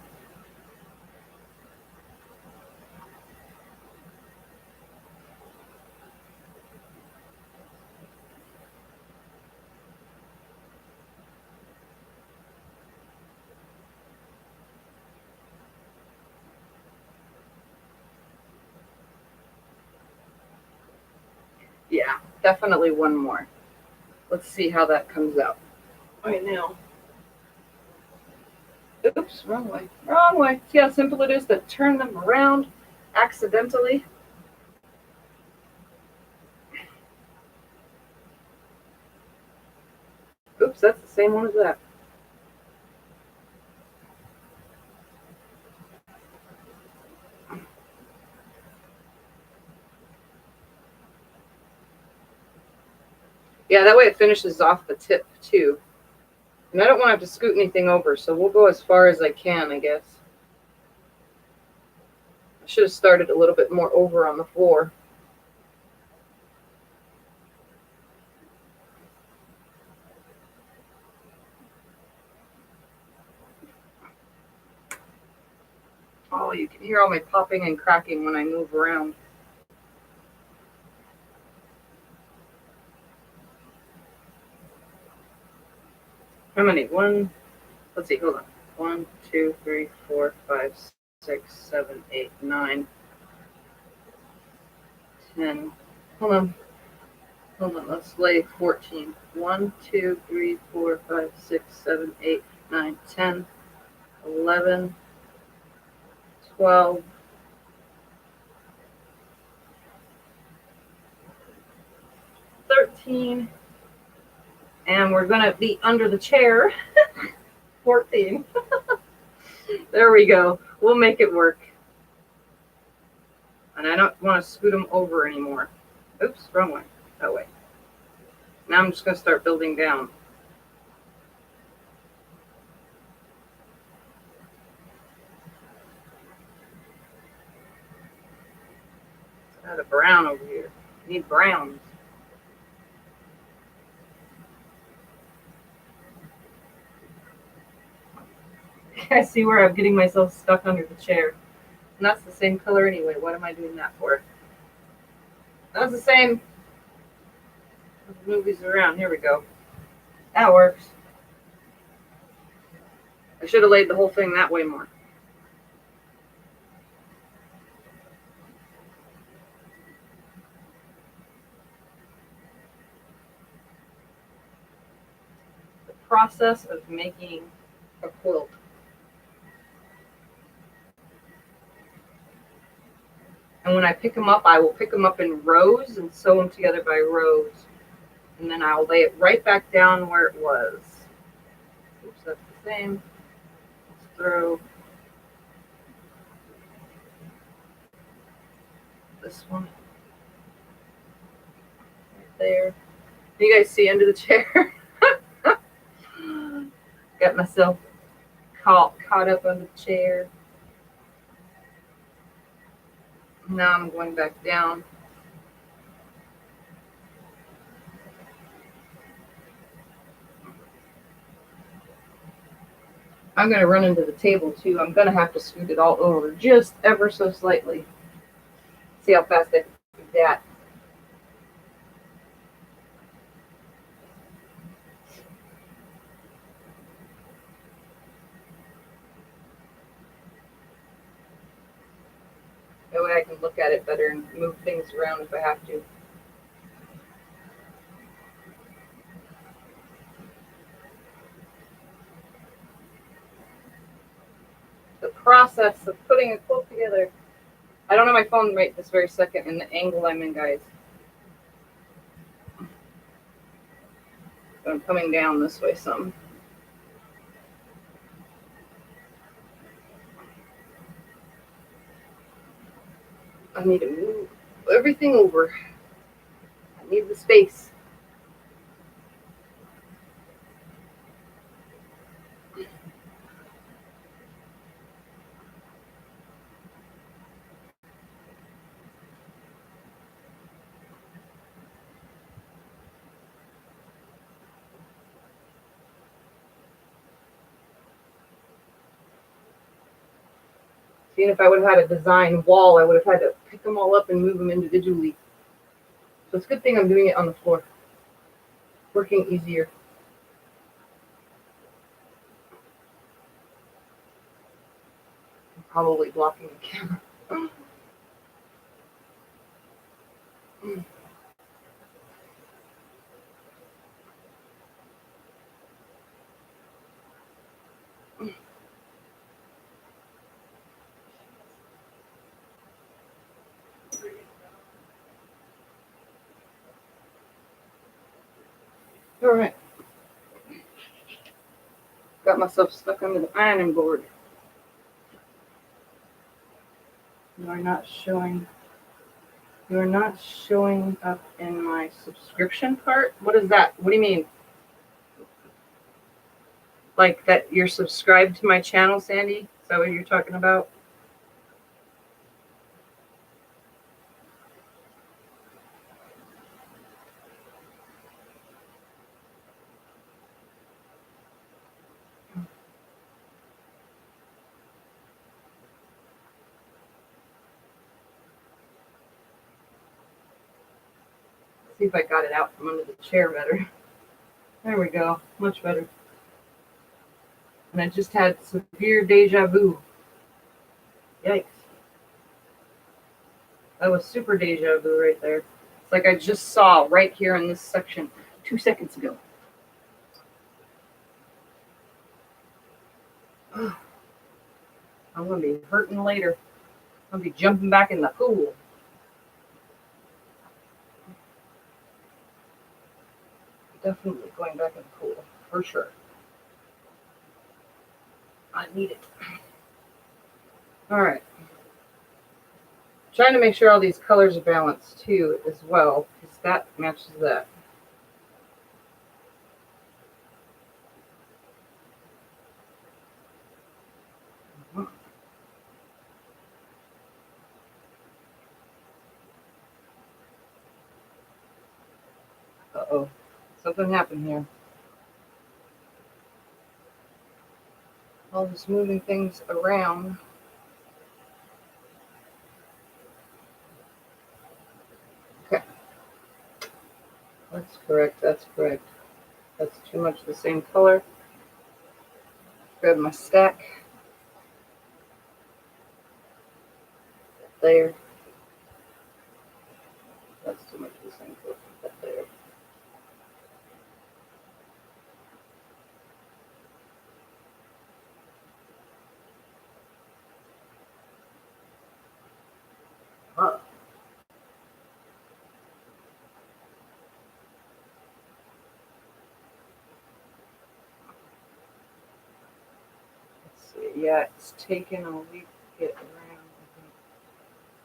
Yeah, definitely one more. Let's see how that comes out right now. Oops, wrong way. Wrong way. See how simple it is to turn them around accidentally? Oops, that's the same one as that. Yeah, that way it finishes off the tip too. And I don't want to have to scoot anything over, so we'll go as far as I can, I guess. I should have started a little bit more over on the floor. Oh, you can hear all my popping and cracking when I move around. How many? One, let's see, hold on. 1, 2, 3, 4, 5, 6, 7, 8, 9, 10. Hold on. Hold on, let's lay 14. 1, 2, 3, 4, 5, 6, 7, 8, 9, 10, 11, 12, 13, and we're going to be under the chair. 14. There we go. We'll make it work. And I don't want to scoot them over anymore. Oops, wrong way. That way. Now I'm just going to start building down. Let's add a brown over here. I need browns. I see where I'm getting myself stuck under the chair. And that's the same color anyway. What am I doing that for? That's the same. Let's move these around. Here we go. That works. I should have laid the whole thing that way more. The process of making a quilt. And when I pick them up, I will pick them up in rows and sew them together by rows. And then I'll lay it right back down where it was. Oops, that's the same. Let's throw this one right there. You guys see under the chair? Got myself caught up on the chair. Now I'm going back down. I'm going to run into the table too. I'm going to have to scoot it all over just ever so slightly. See how fast I can do that. That way I can look at it better and move things around if I have to. The process of putting a quilt together. I don't have my phone right this very second in the angle I'm in, guys. So I'm coming down this way some. I need to move everything over. I need the space. Seeing if I would have had a design wall, I would have had to pick them all up and move them individually. So it's a good thing I'm doing it on the floor. Working easier. I'm probably blocking the camera. All right. Got myself stuck under the ironing board. You are not showing up in my subscription part. What is that? What do you mean? Like that you're subscribed to my channel, Sandy? Is that what you're talking about? See if I got it out from under the chair better. There we go. Much better. And I just had severe deja vu. Yikes. That was super deja vu right there. It's like I just saw right here in this section 2 seconds ago. I'm going to be hurting later. I'm going to be jumping back in the pool. Definitely going back in the pool, for sure. I need it. All right. Trying to make sure all these colors are balanced too, as well, because that matches that. Uh-oh. Something happened here. All this moving things around. Okay. That's correct. That's correct. That's too much the same color. Grab my stack. There. That's too much the same color. That there. Huh. Let's see. Yeah, it's taken a week to get around. I think.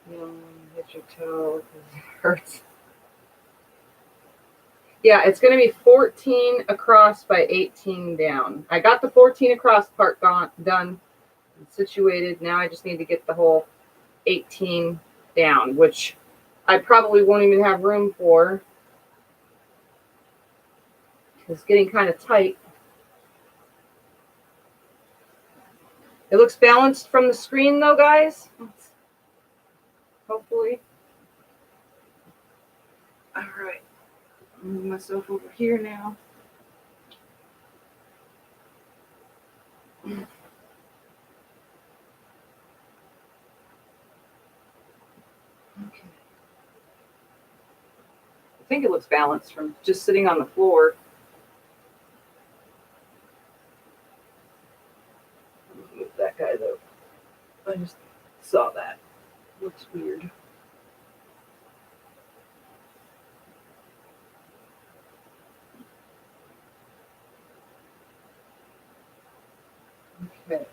You don't want to hit your toe because it hurts. Yeah, it's going to be 14 across by 18 down. I got the 14 across part done, situated. Now I just need to get the whole 18 down, which I probably won't even have room for. It's getting kind of tight. It looks balanced from the screen though, guys. Hopefully. All right. Move myself over here now. Okay. I think it looks balanced from just sitting on the floor. Move that guy though. I just saw that. Looks weird. Okay.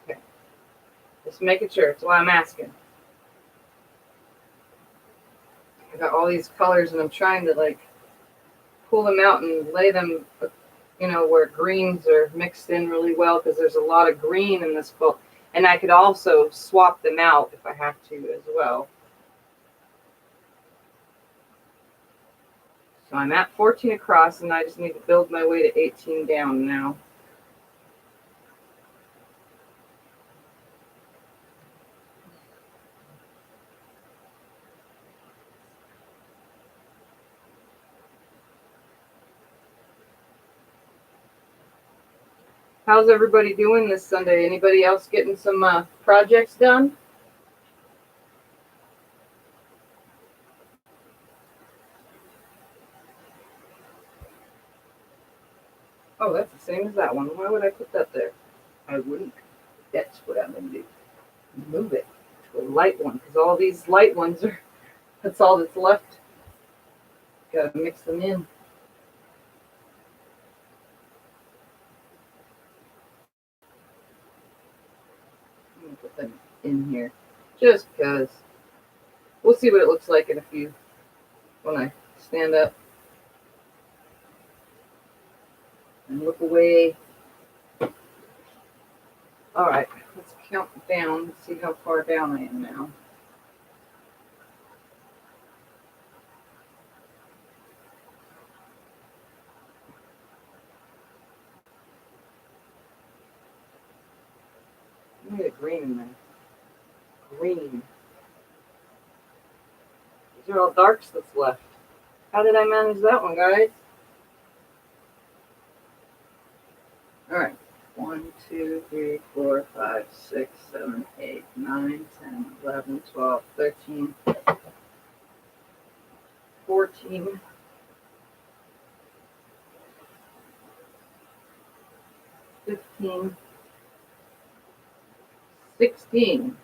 Okay. Just making sure. That's why I'm asking. I got all these colors and I'm trying to like pull them out and lay them, you know, where greens are mixed in really well because there's a lot of green in this quilt. And I could also swap them out if I have to as well. So I'm at 14 across and I just need to build my way to 18 down now. How's everybody doing this Sunday? Anybody else getting some projects done? Oh, that's the same as that one. Why would I put that there? I wouldn't. That's what I'm going to do. Move it to a light one because all these light ones are, that's all that's left. Got to mix them in. I'm going to put them in here just because. We'll see what it looks like in a few when I stand up and look away. All right, let's count down. Let's see how far down I am now. I need a green in there. Green. These are all darks that's left. How did I manage that one, guys? All right. 1, 2, 3, 4, 5, 6, 7, 8, 9, 10, 11, 12, 13, 14, 15, 16.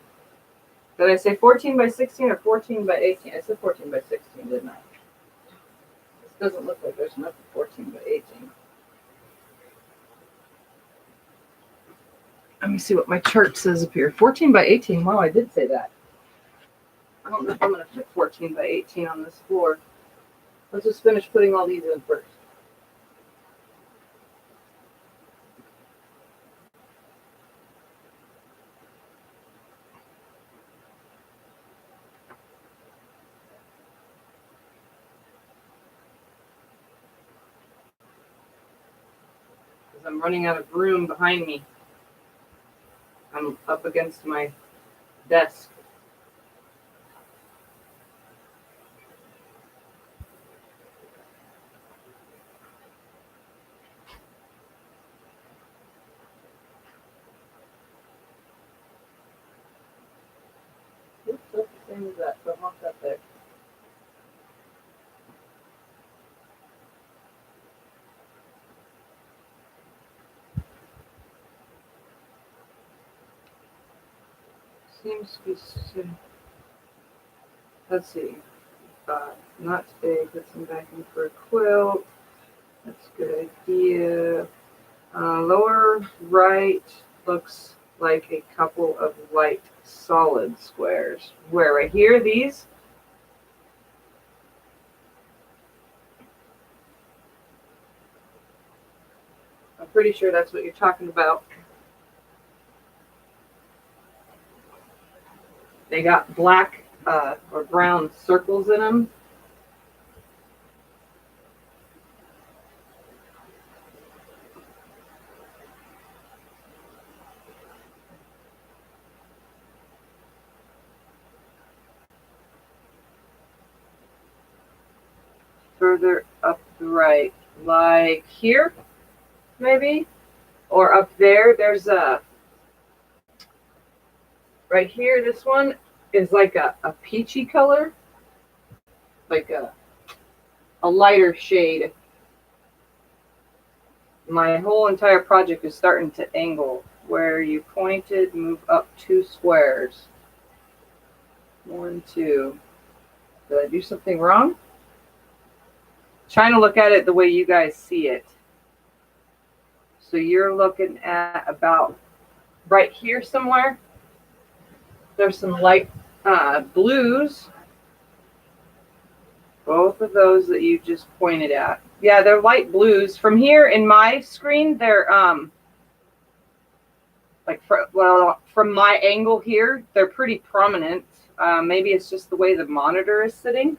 Did I say 14 by 16 or 14 by 18? I said 14 by 16, didn't I? This doesn't look like there's enough for 14 by 18. Let me see what my chart says up here. 14 by 18. Wow, I did say that. I don't know if I'm going to fit 14 by 18 on this floor. Let's just finish putting all these in first. Because I'm running out of room behind me. I'm up against my desk. Oops, that's the same as that. Don't want that there. Seems to be. Let's see. Not today. Put some back in for a quilt. That's a good idea. Lower right looks like a couple of light solid squares. Where, right here, these? I'm pretty sure that's what you're talking about. They got black or brown circles in them. Further up the right, like here, maybe, or up there. There's a right here. This one is like a peachy color, like a lighter shade. My whole entire project is starting to angle. Where you pointed, move up 2 squares. 1, 2. Did I do something wrong? Trying to look at it the way you guys see it. So you're looking at about right here somewhere. There's some light blues. Both of those that you just pointed at. Yeah, they're light blues. From here in my screen, they're from my angle here, they're pretty prominent. Maybe it's just the way the monitor is sitting.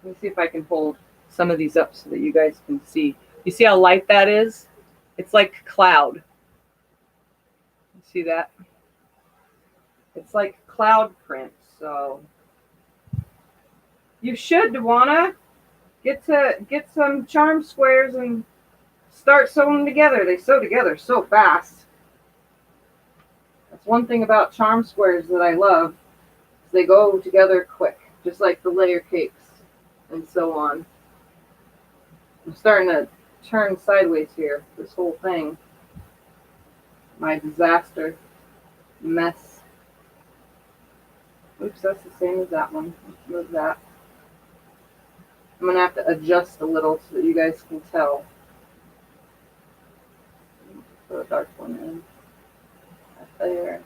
Let me see if I can hold some of these up so that you guys can see. You see how light that is? It's like cloud. You see that? It's like cloud print. So you should wanna get some charm squares and start sewing them together. They sew together so fast. That's one thing about charm squares that I love. Is they go together quick, just like the layer cakes and so on. I'm starting to turn sideways here. This whole thing. My disaster. Mess. Oops, that's the same as that one. Let's move that. I'm going to have to adjust a little so that you guys can tell. Put a dark one in. Right there.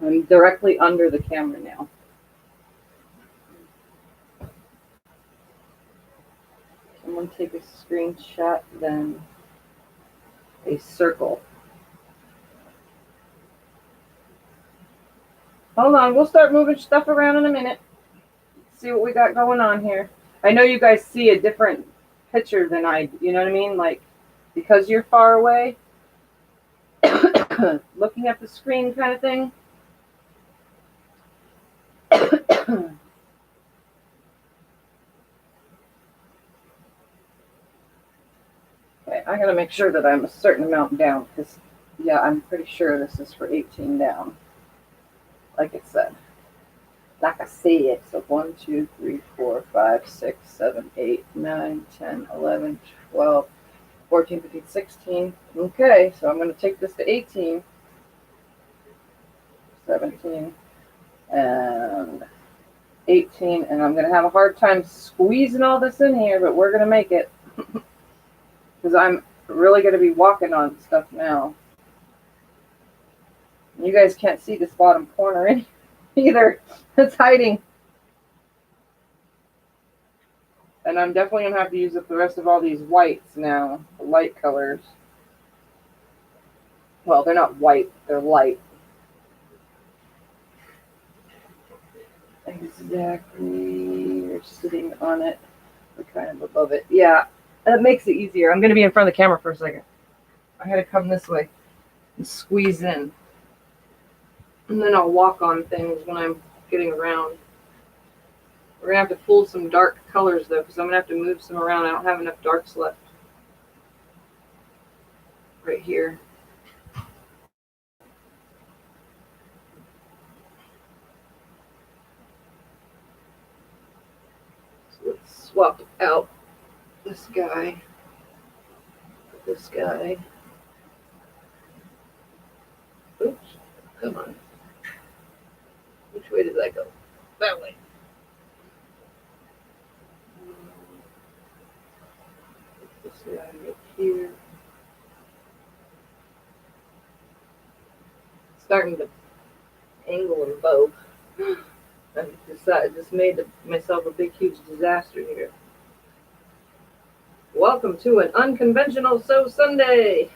I'm directly under the camera now. Someone take a screenshot then. a circle. Hold on, we'll start moving stuff around in a minute. See what we got going on here. I know you guys see a different picture than I, you know what I mean? Like, because you're far away, looking at the screen kind of thing. Okay, I gotta make sure that I'm a certain amount down, because, yeah, I'm pretty sure this is for 18 down. Like it said. Like I said, so 1, 2, 3, 4, 5, 6, 7, 8, 9, 10, 11, 12, 14, 15, 16. Okay, so I'm going to take this to 18, 17, and 18, and I'm going to have a hard time squeezing all this in here, but we're going to make it. Because I'm really going to be walking on stuff now. You guys can't see this bottom corner either. It's hiding. And I'm definitely going to have to use up the rest of all these whites now, the light colors. Well, they're not white, they're light. Exactly. You're sitting on it. We're kind of above it. Yeah, that makes it easier. I'm going to be in front of the camera for a second. I had to come this way and squeeze in. And then I'll walk on things when I'm getting around. We're going to have to pull some dark colors, though, because I'm going to have to move some around. I don't have enough darks left. Right here. So let's swap out this guy. This guy. Oops. Come on. Which way did that go? That way. Put this guy right here. Starting to angle and bow. I just made myself a big, huge disaster here. Welcome to an unconventional Sew Sunday.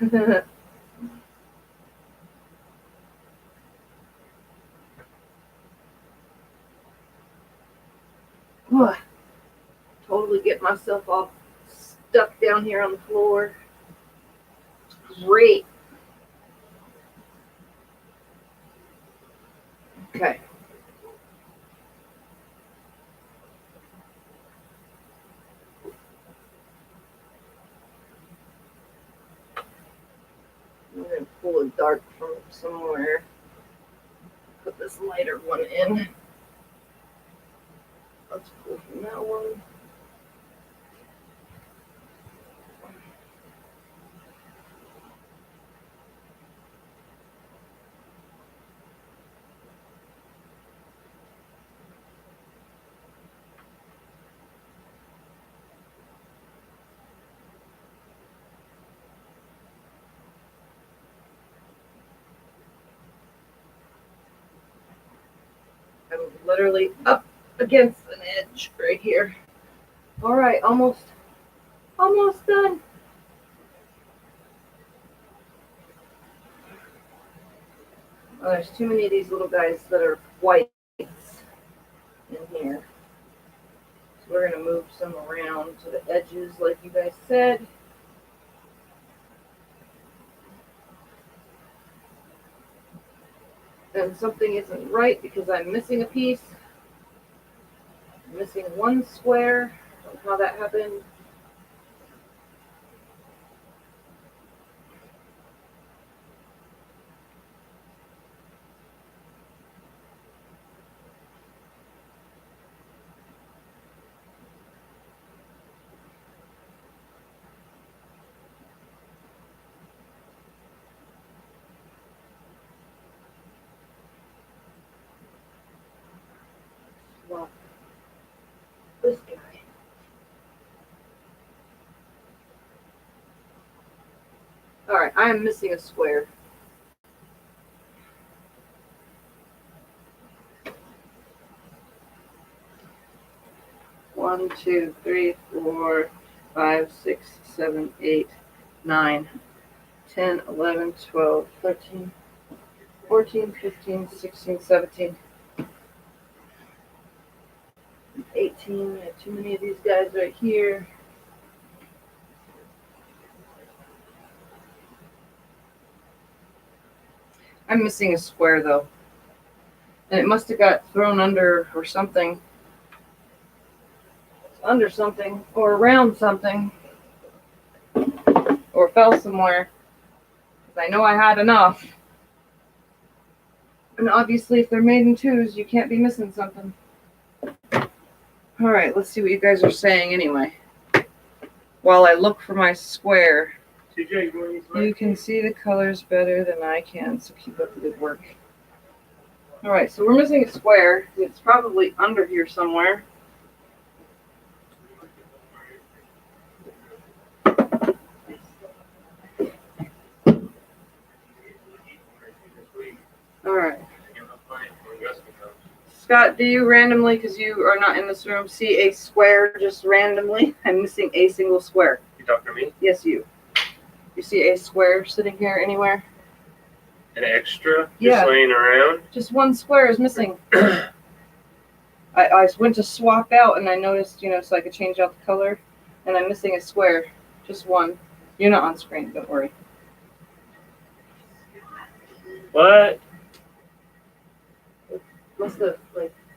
Totally get myself all stuck down here on the floor. Great. Okay. I'm going to pull a dark from somewhere. Put this lighter one in. Let's pull from that one. I'm literally up against an edge right here. All right, almost done. Oh, there's too many of these little guys that are whites in here. So we're going to move some around to the edges like you guys said. And something isn't right because I'm missing a piece. I'm missing one square. I don't know how that happened. Well, this guy. All right, I am missing a square. One, 2, 3, 4, 5, 6, 7, 8, 9. 10, 11, 12, 13, 14, 15, 16, 17, 18. I have too many of these guys right here. I'm missing a square though. And it must have got thrown under or something. Under something or around something. Or fell somewhere. I know I had enough. And obviously if they're made in twos, you can't be missing something. Alright, let's see what you guys are saying anyway. While I look for my square. You can see the colors better than I can, so keep up the good work. Alright, so we're missing a square. It's probably under here somewhere. Alright. Scott, do you randomly, because you are not in this room, see a square just randomly? I'm missing a single square. You talking to me? Yes, you. You see a square sitting here anywhere? An extra? Yeah. Just laying around? Just one square is missing. I went to swap out and I noticed, so I could change out the color. And I'm missing a square. Just one. You're not on screen, don't worry. What? It must have,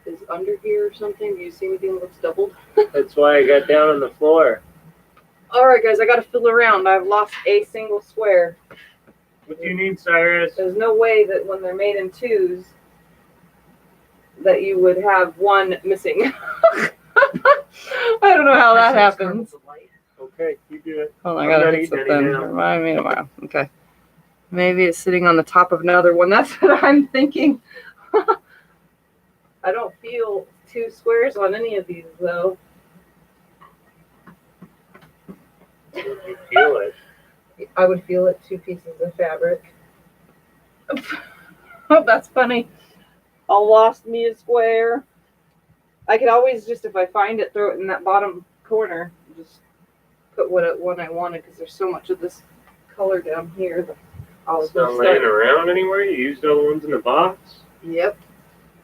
is under here or something. Do you see anything that looks doubled? That's why I got down on the floor. Alright, guys, I gotta fill around. I've lost a single square. What do you need, Cyrus? There's no way that when they're made in twos that you would have one missing. I don't know how that happens. Okay, you do it. Hold on, I gotta fix it then. Remind me tomorrow. Okay. Maybe it's sitting on the top of another one. That's what I'm thinking. I don't feel two squares on any of these though. You feel it. I would feel it, 2 pieces of fabric. Oh, that's funny. I lost me a square. I could always just, if I find it, throw it in that bottom corner. Just put what one I wanted because there's so much of this color down here. It's not laying around anywhere? You used all the ones in the box? Yep.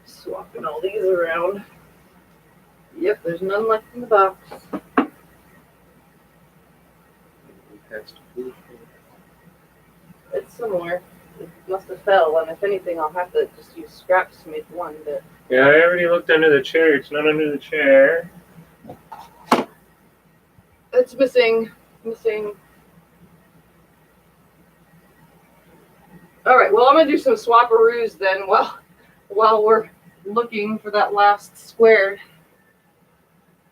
Swapping all these around. Yep, there's none left in the box. It's somewhere. It must have fell, and if anything, I'll have to just use scraps to make one. But yeah, I already looked under the chair. It's not under the chair. it's missing. All right. Well, I'm gonna do some swapperoos then. While we're looking for that last square.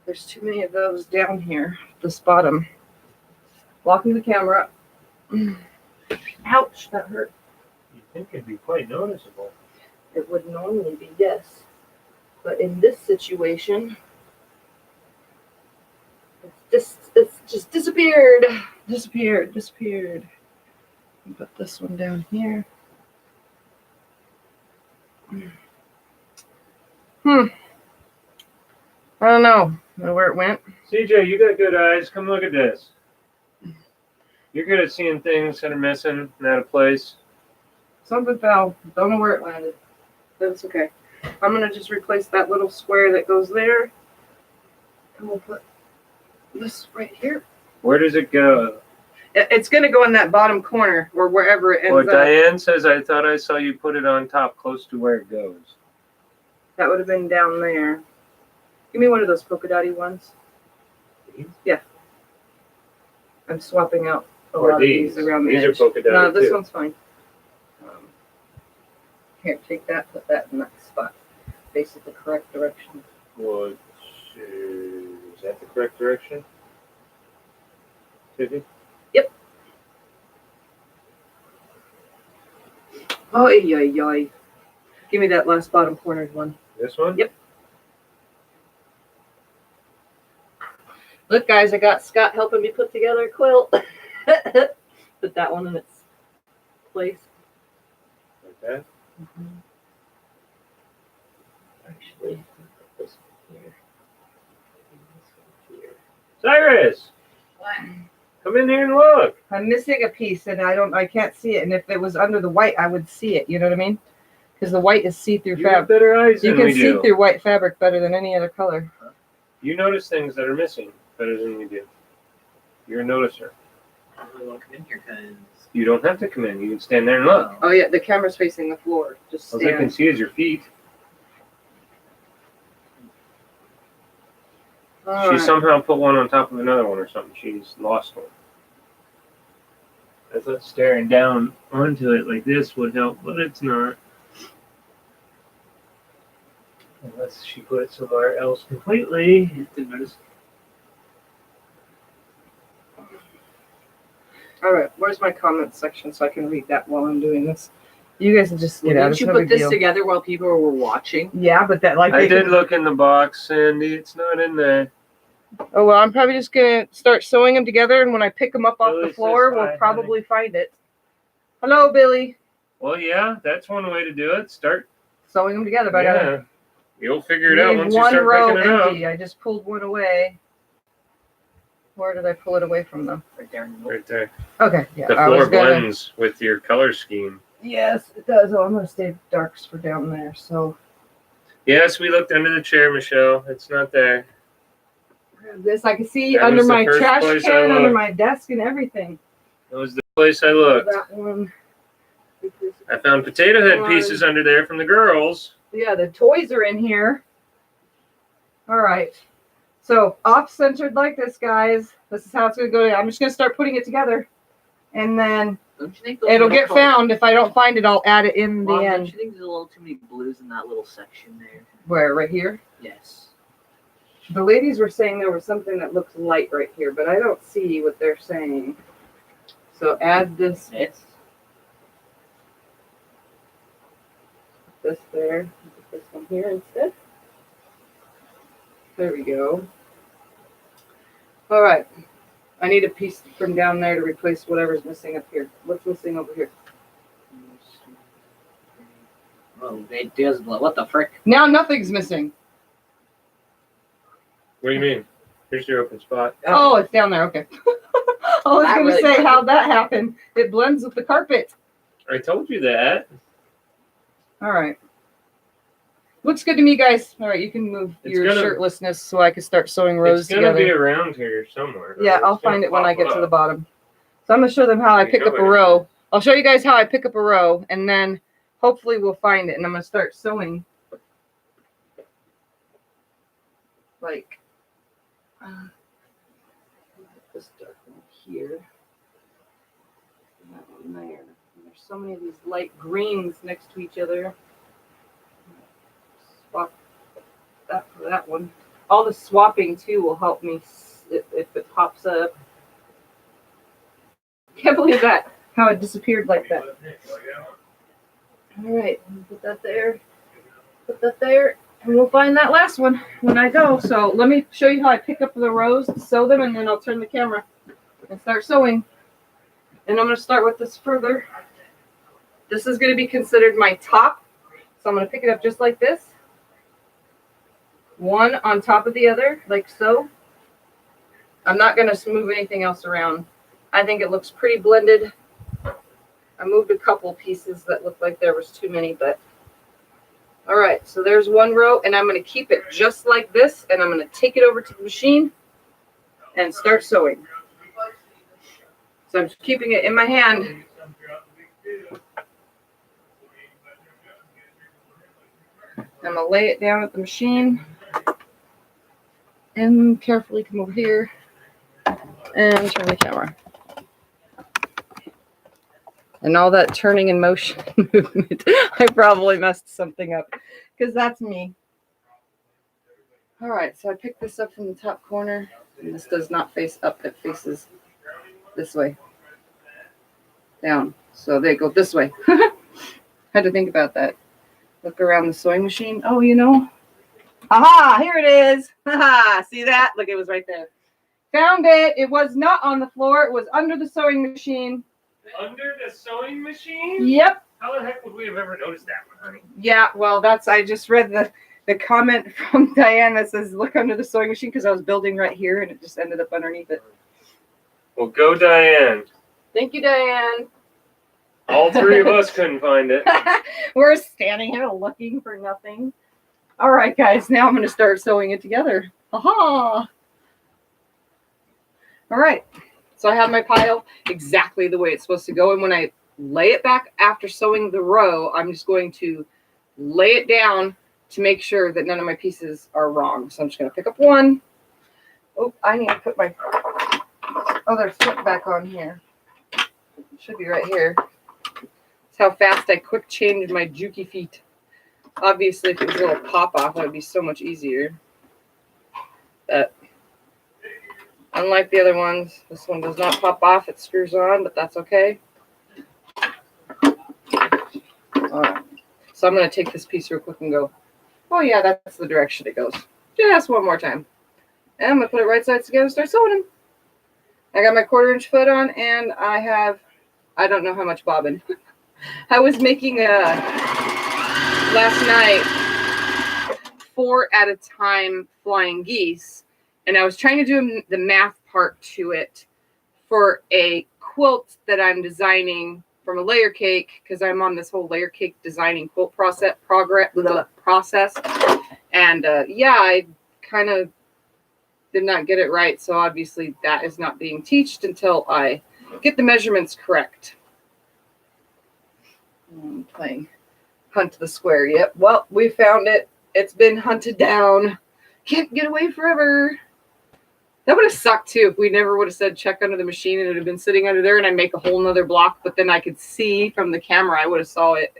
There's too many of those down here. This bottom. Locking the camera. Ouch, that hurt. You'd think it'd be quite noticeable. It would normally be, yes. But in this situation, it's just disappeared. Disappeared. Put this one down here. I don't know where it went. CJ, you got good eyes. Come look at this. You're good at seeing things that are missing and out of place. Something fell. Don't know where it landed. That's okay. I'm going to just replace that little square that goes there. And we'll put this right here. Where does it go? It's going to go in that bottom corner or wherever it ends Well, up. Diane says, I thought I saw you put it on top close to where it goes. That would have been down there. Give me one of those polka dotty ones. Yeah. I'm swapping out a lot of these around the edge. These are polka dotty. No, this too. one's fine. Here, take that, put that in that spot. Face it the correct direction. Well, is that the correct direction? Tiffany? Yep. Oh, yoy. Give me that last bottom cornered one. This one? Yep. Look, guys, I got Scott helping me put together a quilt. Put that one in its place. Like that? Mm-hmm. Actually, put this one here. And this one here. Cyrus! What? Come in here and look. I'm missing a piece and I can't see it. And if it was under the white, I would see it. You know what I mean? Because the white is see-through You have fabric. better eyes You than can we see do. through white fabric better than any other color. You notice things that are missing better than we do. You're a noticer. I really want to come in here because You don't have to come in. You can stand there and look. Oh yeah, the camera's facing the floor. Just All I can stand. see is your feet. All She right. somehow put one on top of another one or something. She's lost one. I thought staring down onto it like this would help, but it's not. Unless she put it somewhere else completely. didn't notice. All right, where's my comment section so I can read that while I'm doing this? You guys will just get out. Didn't you put this together while people were watching? Yeah, but that like I they did can- look in the box, Sandy. It's not in there. Oh well, I'm probably just gonna start sewing them together, and when I pick them up off Billy the floor, says hi, we'll probably find it. Hello, Billy. Well, yeah, that's one way to do it. Start. Sewing them together, but I Yeah. gotta You'll figure it out leave once you one start row picking it up. empty. I just pulled one away. Where did I pull it away from, though? Right there in the middle. Right there. Okay, yeah. The I floor was gonna. blends with your color scheme. Yes, it does. Oh, I'm gonna save darks for down there. So Yes, we looked under the chair, Michelle. It's not there. this I can see That under was the my first trash place I can, under looked. my desk, and everything. That was the place I looked. That one. I found potato head pieces under there from the girls. Yeah, the toys are in here. All right. So off-centered like this, guys. This is how it's going to go. I'm just going to start putting it together. And then Don't you think those it'll little get colors- found. If I don't find it, I'll add it in the Mom, don't end. you think there's a little too many blues in that little section there? Where? Right here? Yes. The ladies were saying there was something that looks light right here, but I don't see what they're saying. So add this Yes. there. Put this one here instead. There we go. All right. I need a piece from down there to replace whatever's missing up here. What's missing over here? Oh, it does blow. What the frick? Now nothing's missing. What do you mean? Here's your open spot. Oh, it's down there. Okay. I was That going to really say blended. how'd that happen. It blends with the carpet. I told you that. All right. Looks good to me, guys. All right, you can move It's your gonna- shirtlessness so I can start sewing rows It's gonna together. be around here somewhere. Yeah, It's I'll gonna find it when I pop get to the up. bottom. So I'm going to show them how I You pick know up a it. row. I'll show you guys how I pick up a row, and then hopefully we'll find it. And I'm going to start sewing. Like, this dark one here. And that one there. And there's so many of these light greens next to each other. Swap that for that one. All the swapping too will help me if it pops up. Can't believe that, how it disappeared like that. All right, put that there, and we'll find that last one when I go. So let me show you how I pick up the rows, sew them, and then I'll turn the camera and start sewing. And I'm going to start with this further. This is going to be considered my top, so I'm going to pick it up just like this. One on top of the other, like so. I'm not going to move anything else around. I think it looks pretty blended. I moved a couple pieces that looked like there was too many, but all right. So there's one row, and I'm going to keep it just like this, and I'm going to take it over to the machine and start sewing. So I'm just keeping it in my hand. I'm going to lay it down at the machine and carefully come over here and turn the camera. And all that turning and motion movement, I probably messed something up because that's me. All right, so I picked this up from the top corner, and this does not face up, it faces this way, down. So they go this way. Had to think about that. Look around the sewing machine. Oh, you know. Aha, here it is. Haha, see that? Look, it was right there. Found it. It was not on the floor. It was under the sewing machine. Under the sewing machine? Yep. How the heck would we have ever noticed that one, honey? Yeah, well, I just read the comment from Diane that says, look under the sewing machine, because I was building right here, and it just ended up underneath it. Well, go Diane. Thank you, Diane. All three of us couldn't find it. We're standing here looking for nothing. All right, guys, now I'm going to start sewing it together. Aha! All right, so I have my pile exactly the way it's supposed to go. And when I lay it back after sewing the row, I'm just going to lay it down to make sure that none of my pieces are wrong. So I'm just going to pick up one. Oh, I need to put my other foot back on here. Should be right here. That's how fast I quick changed my jukey feet. Obviously, if it was a little pop off, that would be so much easier. But unlike the other ones, this one does not pop off. It screws on, but that's okay. All right. So I'm going to take this piece real quick and go, oh, yeah, that's the direction it goes. Just one more time. And I'm going to put it right sides together and start sewing them. I got my 1/4-inch foot on, and I have, I don't know how much bobbin. I was making last night 4 at a time flying geese, and I was trying to do the math part to it for a quilt that I'm designing from a layer cake, because I'm on this whole layer cake designing quilt process. And yeah, I kind of did not get it right, so obviously that is not being taught until I get the measurements correct. I'm playing Hunt the Square. Yep, well, we found it. It's been hunted down. Can't get away forever. That would have sucked too if we never would have said check under the machine and it would have been sitting under there and I make a whole nother block, but then I could see from the camera I would have saw it.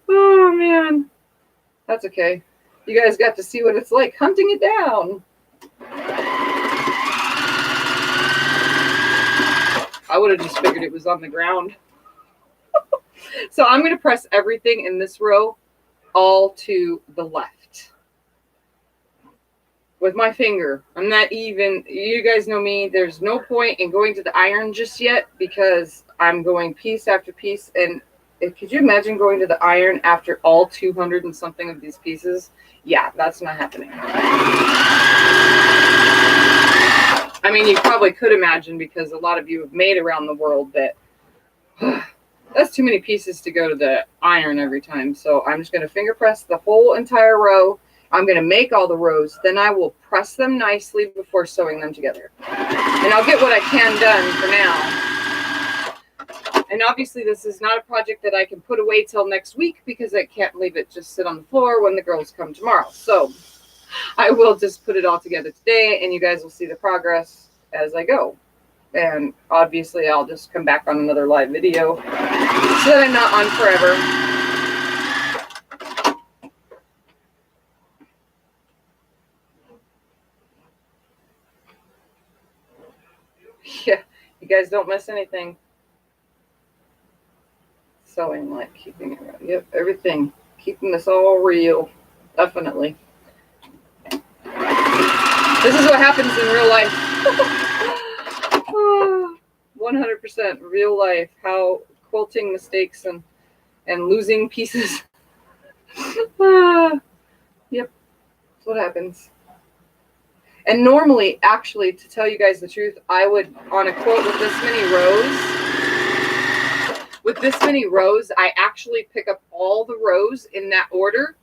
Oh man. That's okay. You guys got to see what it's like hunting it down. I would have just figured it was on the ground. So I'm going to press everything in this row all to the left with my finger. I'm not even, you guys know me, there's no point in going to the iron just yet because I'm going piece after piece. And could you imagine going to the iron after all 200 and something of these pieces? Yeah, that's not happening. I mean, you probably could imagine because a lot of you have made around the world that that's too many pieces to go to the iron every time. So I'm just going to finger press the whole entire row. I'm going to make all the rows. Then I will press them nicely before sewing them together. And I'll get what I can done for now. And obviously this is not a project that I can put away till next week because I can't leave it just sit on the floor when the girls come tomorrow. So I will just put it all together today and you guys will see the progress as I go. And obviously I'll just come back on another live video so that I'm not on forever. Yeah, you guys don't miss anything. Sewing, like keeping it real. Yep, everything. Keeping this all real. Definitely. This is what happens in real life. 100% real life. How quilting mistakes and losing pieces. Yep, that's what happens. And normally, actually, to tell you guys the truth, I would, on a quilt with this many rows, I actually pick up all the rows in that order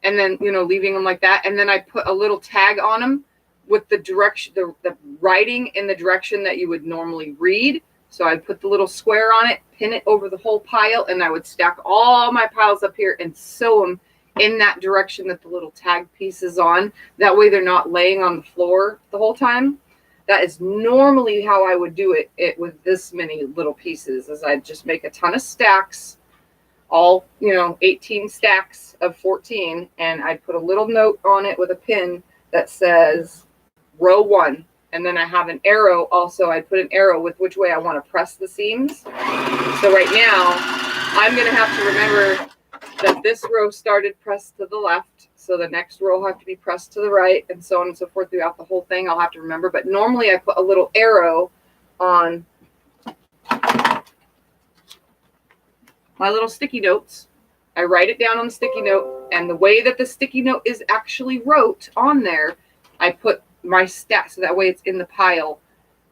and then, you know, leaving them like that. And then I put a little tag on them with the direction, the writing in the direction that you would normally read. So I'd put the little square on it, pin it over the whole pile, and I would stack all my piles up here and sew them in that direction that the little tag piece is on. That way they're not laying on the floor the whole time. That is normally how I would do it with this many little pieces, is I'd just make a ton of stacks, all, you know, 18 stacks of 14, and I'd put a little note on it with a pin that says row 1. And then I have an arrow also. I put an arrow with which way I want to press the seams. So right now, I'm going to have to remember that this row started pressed to the left. So the next row will have to be pressed to the right, and so on and so forth throughout the whole thing. I'll have to remember. But normally I put a little arrow on my little sticky notes. I write it down on the sticky note, and the way that the sticky note is actually wrote on there, I put my stack so that way it's in the pile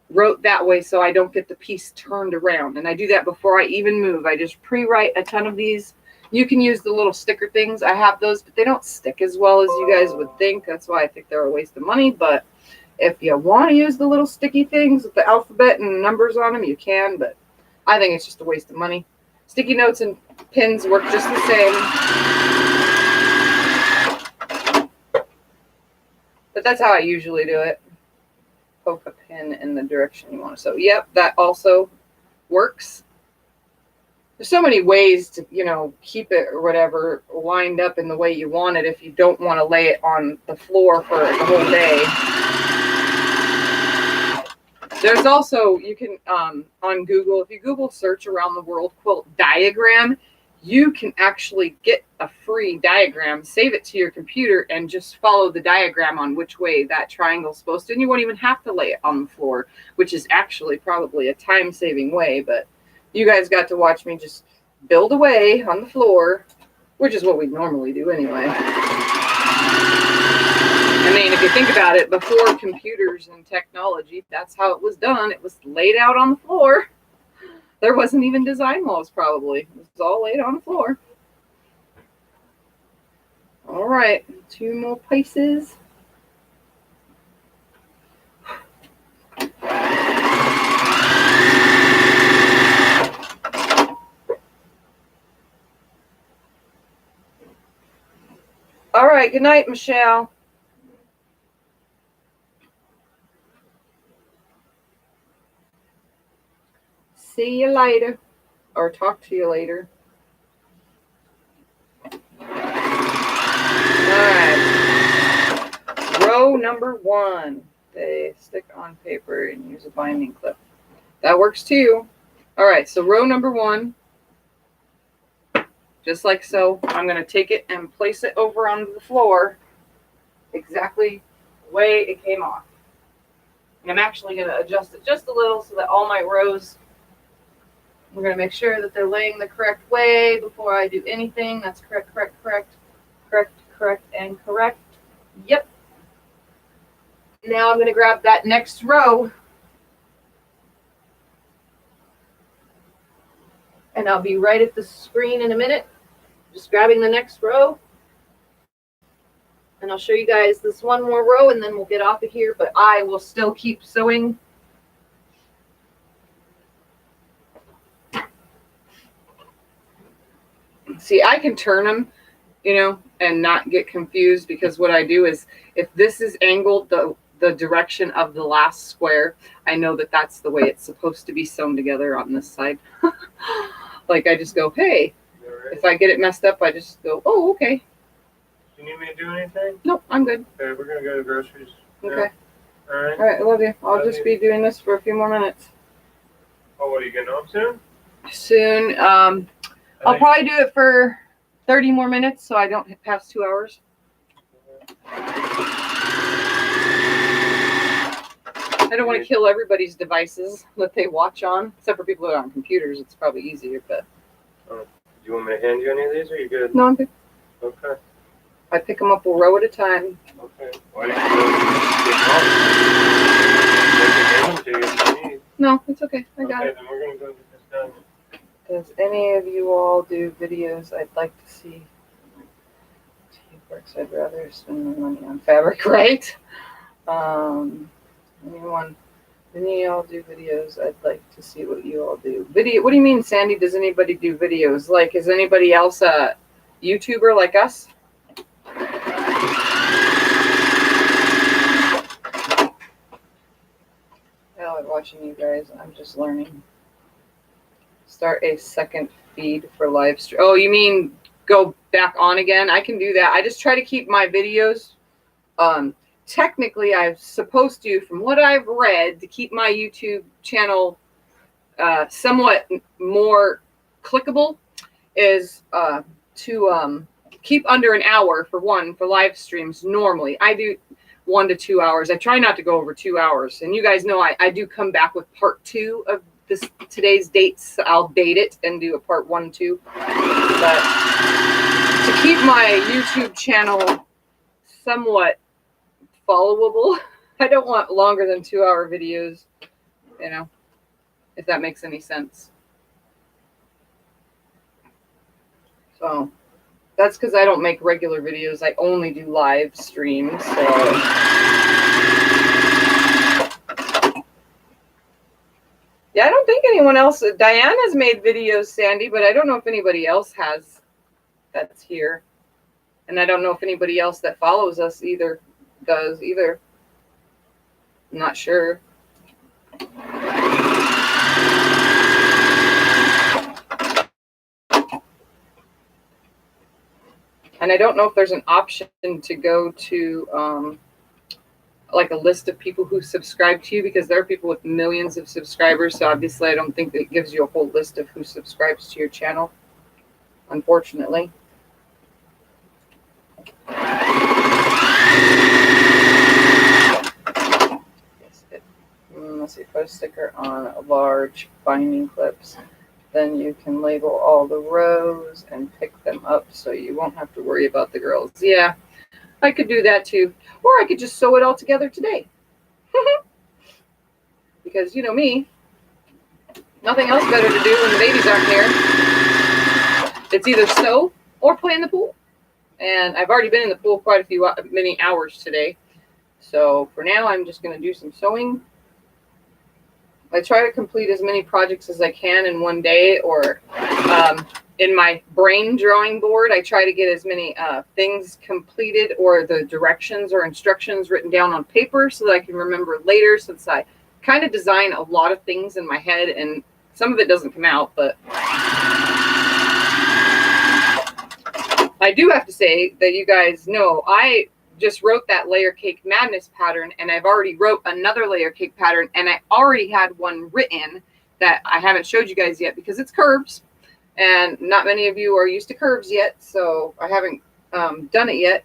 wrote that way so I don't get the piece turned around. And I do that before I even move. I just pre-write a ton of these. You can use the little sticker things. I have those, but they don't stick as well as you guys would think. That's why I think they're a waste of money. But if you want to use the little sticky things with the alphabet and numbers on them, you can. But I think it's just a waste of money. Sticky notes and pins work just the same. But that's how I usually do it. Poke a pin in the direction you want. So, yep, that also works. There's so many ways to, you know, keep it or whatever lined up in the way you want it if you don't want to lay it on the floor for the whole day. There's also, you can, on Google, if you Google search around the world quilt diagram, you can actually get a free diagram, save it to your computer, and just follow the diagram on which way that triangle is supposed to. And you won't even have to lay it on the floor, which is actually probably a time-saving way. But you guys got to watch me just build away on the floor, which is what we normally do anyway. I mean, if you think about it, before computers and technology, that's how it was done. It was laid out on the floor. There wasn't even design walls, probably. It was all laid on the floor. All right, 2 more pieces. All right, good night, Michelle. See you later, or talk to you later. All right, row number 1. They stick on paper and use a binding clip. That works too. All right, so row number 1, just like so. I'm going to take it and place it over on the floor exactly the way it came off. And I'm actually going to adjust it just a little so that all my rows, we're going to make sure that they're laying the correct way before I do anything. That's correct, correct, correct, correct, correct, and correct. Yep. Now I'm going to grab that next row. And I'll be right at the screen in a minute. Just grabbing the next row. And I'll show you guys this one more row and then we'll get off of here. But I will still keep sewing. See, I can turn them, you know, and not get confused, because what I do is if this is angled the direction of the last square, I know that that's the way it's supposed to be sewn together on this side. Like I just go, hey, if I get it messed up, I just go, oh, okay. Do you need me to do anything? Nope, I'm good. Okay, we're going to go to groceries. Okay. All right. All right, I love you. I'll just be doing this for a few more minutes. Oh, what, are you getting home soon? Soon. I'll probably do it for 30 more minutes so I don't pass 2 hours. I don't want to kill everybody's devices that they watch on, except for people that are on computers. It's probably easier, but. Do you want me to hand you any of these, or are you good? No, I'm good. Okay. I pick them up a row at a time. Okay. Why didn't you get home? No, it's okay. I got it. Then we're going to go get this done. Does any of you all do videos I'd like to see? Works. I'd rather spend my money on fabric, right? Anyone? Any of y'all do videos? I'd like to see what you all do. Video? What do you mean, Sandy? Does anybody do videos? Like, is anybody else a YouTuber like us? I like watching you guys. I'm just learning. Start a second feed for live stream. Oh, you mean go back on again? I can do that. I just try to keep my videos. Technically, I'm supposed to, from what I've read, to keep my YouTube channel somewhat more clickable, is to keep under an hour for live streams. Normally, I do 1 to 2 hours. I try not to go over 2 hours. And you guys know I do come back with part 2 of today's dates. I'll date it and do a part 1 and 2. But to keep my YouTube channel somewhat followable, I don't want longer than 2 hour videos. you know, if that makes any sense. So that's because I don't make regular videos. I only do live streams. So yeah, I don't think anyone else. Diane has made videos, Sandy, but I don't know if anybody else has that's here. And I don't know if anybody else that follows us either does either. I'm not sure. And I don't know if there's an option to go to like a list of people who subscribe to you, because there are people with millions of subscribers. So obviously I don't think that it gives you a whole list of who subscribes to your channel, unfortunately. Let's see, put a sticker on large binding clips. Then you can label all the rows and pick them up so you won't have to worry about the girls. Yeah, I could do that too. Or I could just sew it all together today. Because you know me, nothing else better to do when the babies aren't here. It's either sew or play in the pool. And I've already been in the pool quite many hours today. So for now, I'm just going to do some sewing. I try to complete as many projects as I can in one day, or in my brain drawing board, I try to get as many things completed, or the directions or instructions written down on paper so that I can remember later, since I kind of design a lot of things in my head and some of it doesn't come out. But I do have to say that you guys know I just wrote that layer cake madness pattern, and I've already wrote another layer cake pattern, and I already had one written that I haven't showed you guys yet because it's curves, and not many of you are used to curves yet, so I haven't done it yet.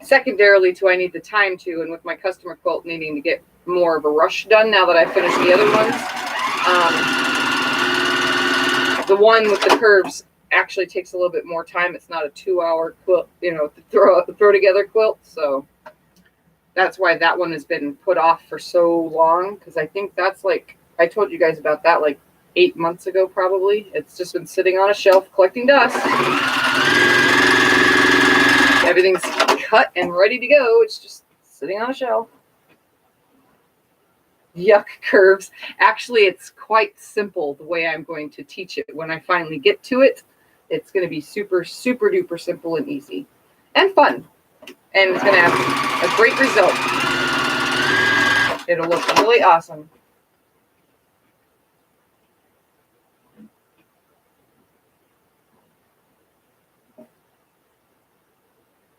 Secondarily to I need the time to, and with my customer quilt needing to get more of a rush done now that I finished the other ones, the one with the curves actually takes a little bit more time. It's not a 2-hour quilt, you know, to throw together quilt. So that's why that one has been put off for so long, because I think that's like, I told you guys about that like 8 months ago probably. It's just been sitting on a shelf collecting dust. Everything's cut and ready to go. It's just sitting on a shelf. Yuck, curves. Actually, it's quite simple the way I'm going to teach it. When I finally get to it, it's going to be super, super duper simple and easy and fun. And it's going to have a great result. It'll look really awesome.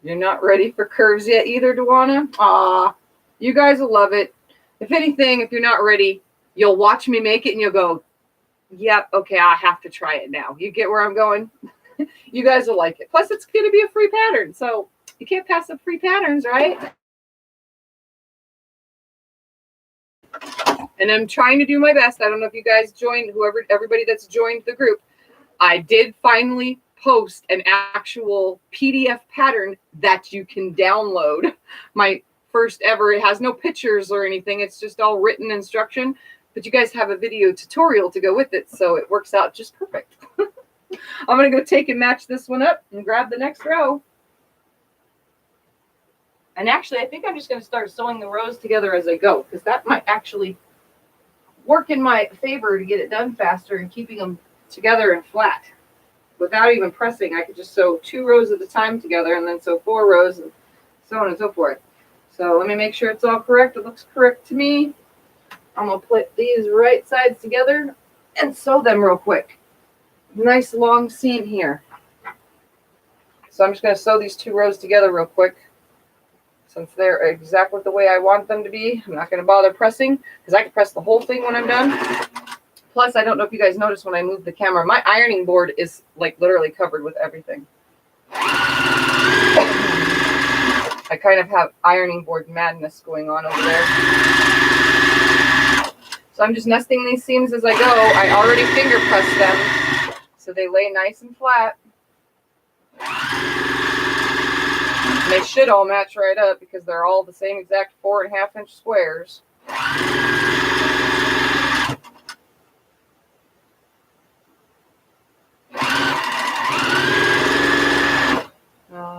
You're not ready for curves yet either, Duana? Aw, you guys will love it. If anything, if you're not ready, you'll watch me make it and you'll go, yep, okay, I have to try it now. You get where I'm going? You guys will like it. Plus, it's going to be a free pattern, so you can't pass up free patterns, right? And I'm trying to do my best. I don't know if you guys joined, everybody that's joined the group. I did finally post an actual PDF pattern that you can download. My first ever. It has no pictures or anything. It's just all written instruction. But you guys have a video tutorial to go with it, so it works out just perfect. I'm going to go take and match this one up and grab the next row. And actually, I think I'm just going to start sewing the rows together as I go, because that might actually work in my favor to get it done faster and keeping them together and flat. Without even pressing, I could just sew 2 rows at a time together and then sew 4 rows and so on and so forth. So let me make sure it's all correct. It looks correct to me. I'm going to put these right sides together and sew them real quick. Nice long seam here. So I'm just going to sew these 2 rows together real quick. Since they're exactly the way I want them to be, I'm not going to bother pressing, because I can press the whole thing when I'm done. Plus, I don't know if you guys noticed when I moved the camera, my ironing board is like literally covered with everything. I kind of have ironing board madness going on over there. So I'm just nesting these seams as I go. I already finger pressed them, so they lay nice and flat. And they should all match right up because they're all the same exact 4.5-inch squares.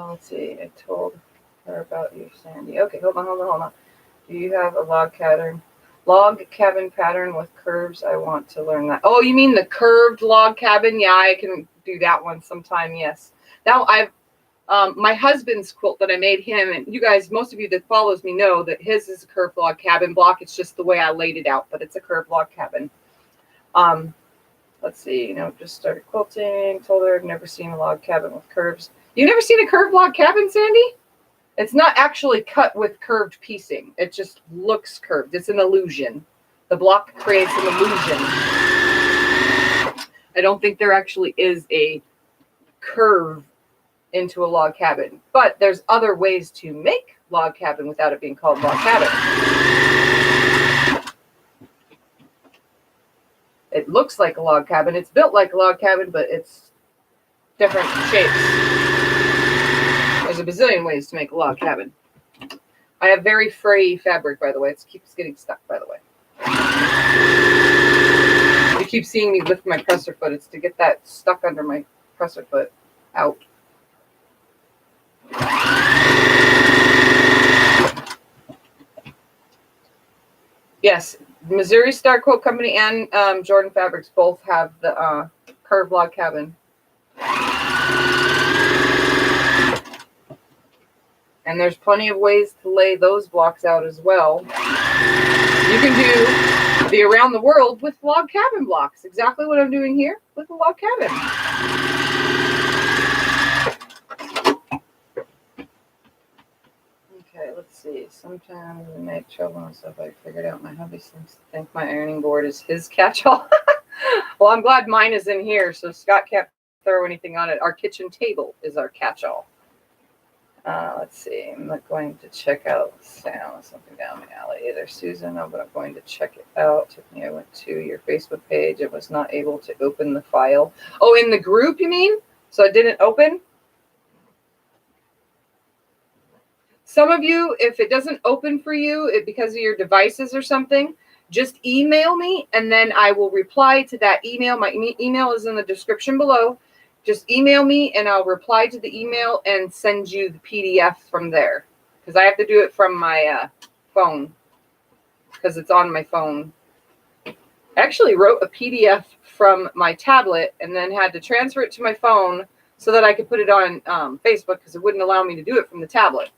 Let's see. I told her about you, Sandy. Okay, hold on. Do you have a log cabin pattern with curves? I want to learn that. Oh, you mean the curved log cabin? Yeah, I can do that one sometime. Yes. Now my husband's quilt that I made him, and you guys, most of you that follows me know that his is a curved log cabin block. It's just the way I laid it out, but it's a curved log cabin. Let's see. Just started quilting. Told her I've never seen a log cabin with curves. You never seen a curved log cabin, Sandy? It's not actually cut with curved piecing. It just looks curved. It's an illusion. The block creates an illusion. I don't think there actually is a curve into a log cabin, but there's other ways to make log cabin without it being called log cabin. It looks like a log cabin. It's built like a log cabin, but it's different shapes. There's a bazillion ways to make a log cabin. I have very fray fabric, by the way. It keeps getting stuck, by the way. You keep seeing me lift my presser foot. It's to get that stuck under my presser foot out. Yes, Missouri Star Quilt Company and Jordan Fabrics both have the curved log cabin. And there's plenty of ways to lay those blocks out as well. You can do the around the world with log cabin blocks. Exactly what I'm doing here with a log cabin. Okay, let's see. Sometimes we make trouble and stuff. I figured out my hubby seems to think my ironing board is his catch-all. Well, I'm glad mine is in here, so Scott can't throw anything on it. Our kitchen table is our catch-all. Let's see. I'm not going to check out something down the alley either, Susan. No, but I'm going to check it out. Tiffany, I went to your Facebook page. I was not able to open the file. Oh, in the group, you mean? So it didn't open? Some of you, if it doesn't open for you because of your devices or something, just email me and then I will reply to that email. My email is in the description below. Just email me and I'll reply to the email and send you the PDF from there. Because I have to do it from my phone. Because it's on my phone. I actually wrote a PDF from my tablet and then had to transfer it to my phone so that I could put it on Facebook because it wouldn't allow me to do it from the tablet.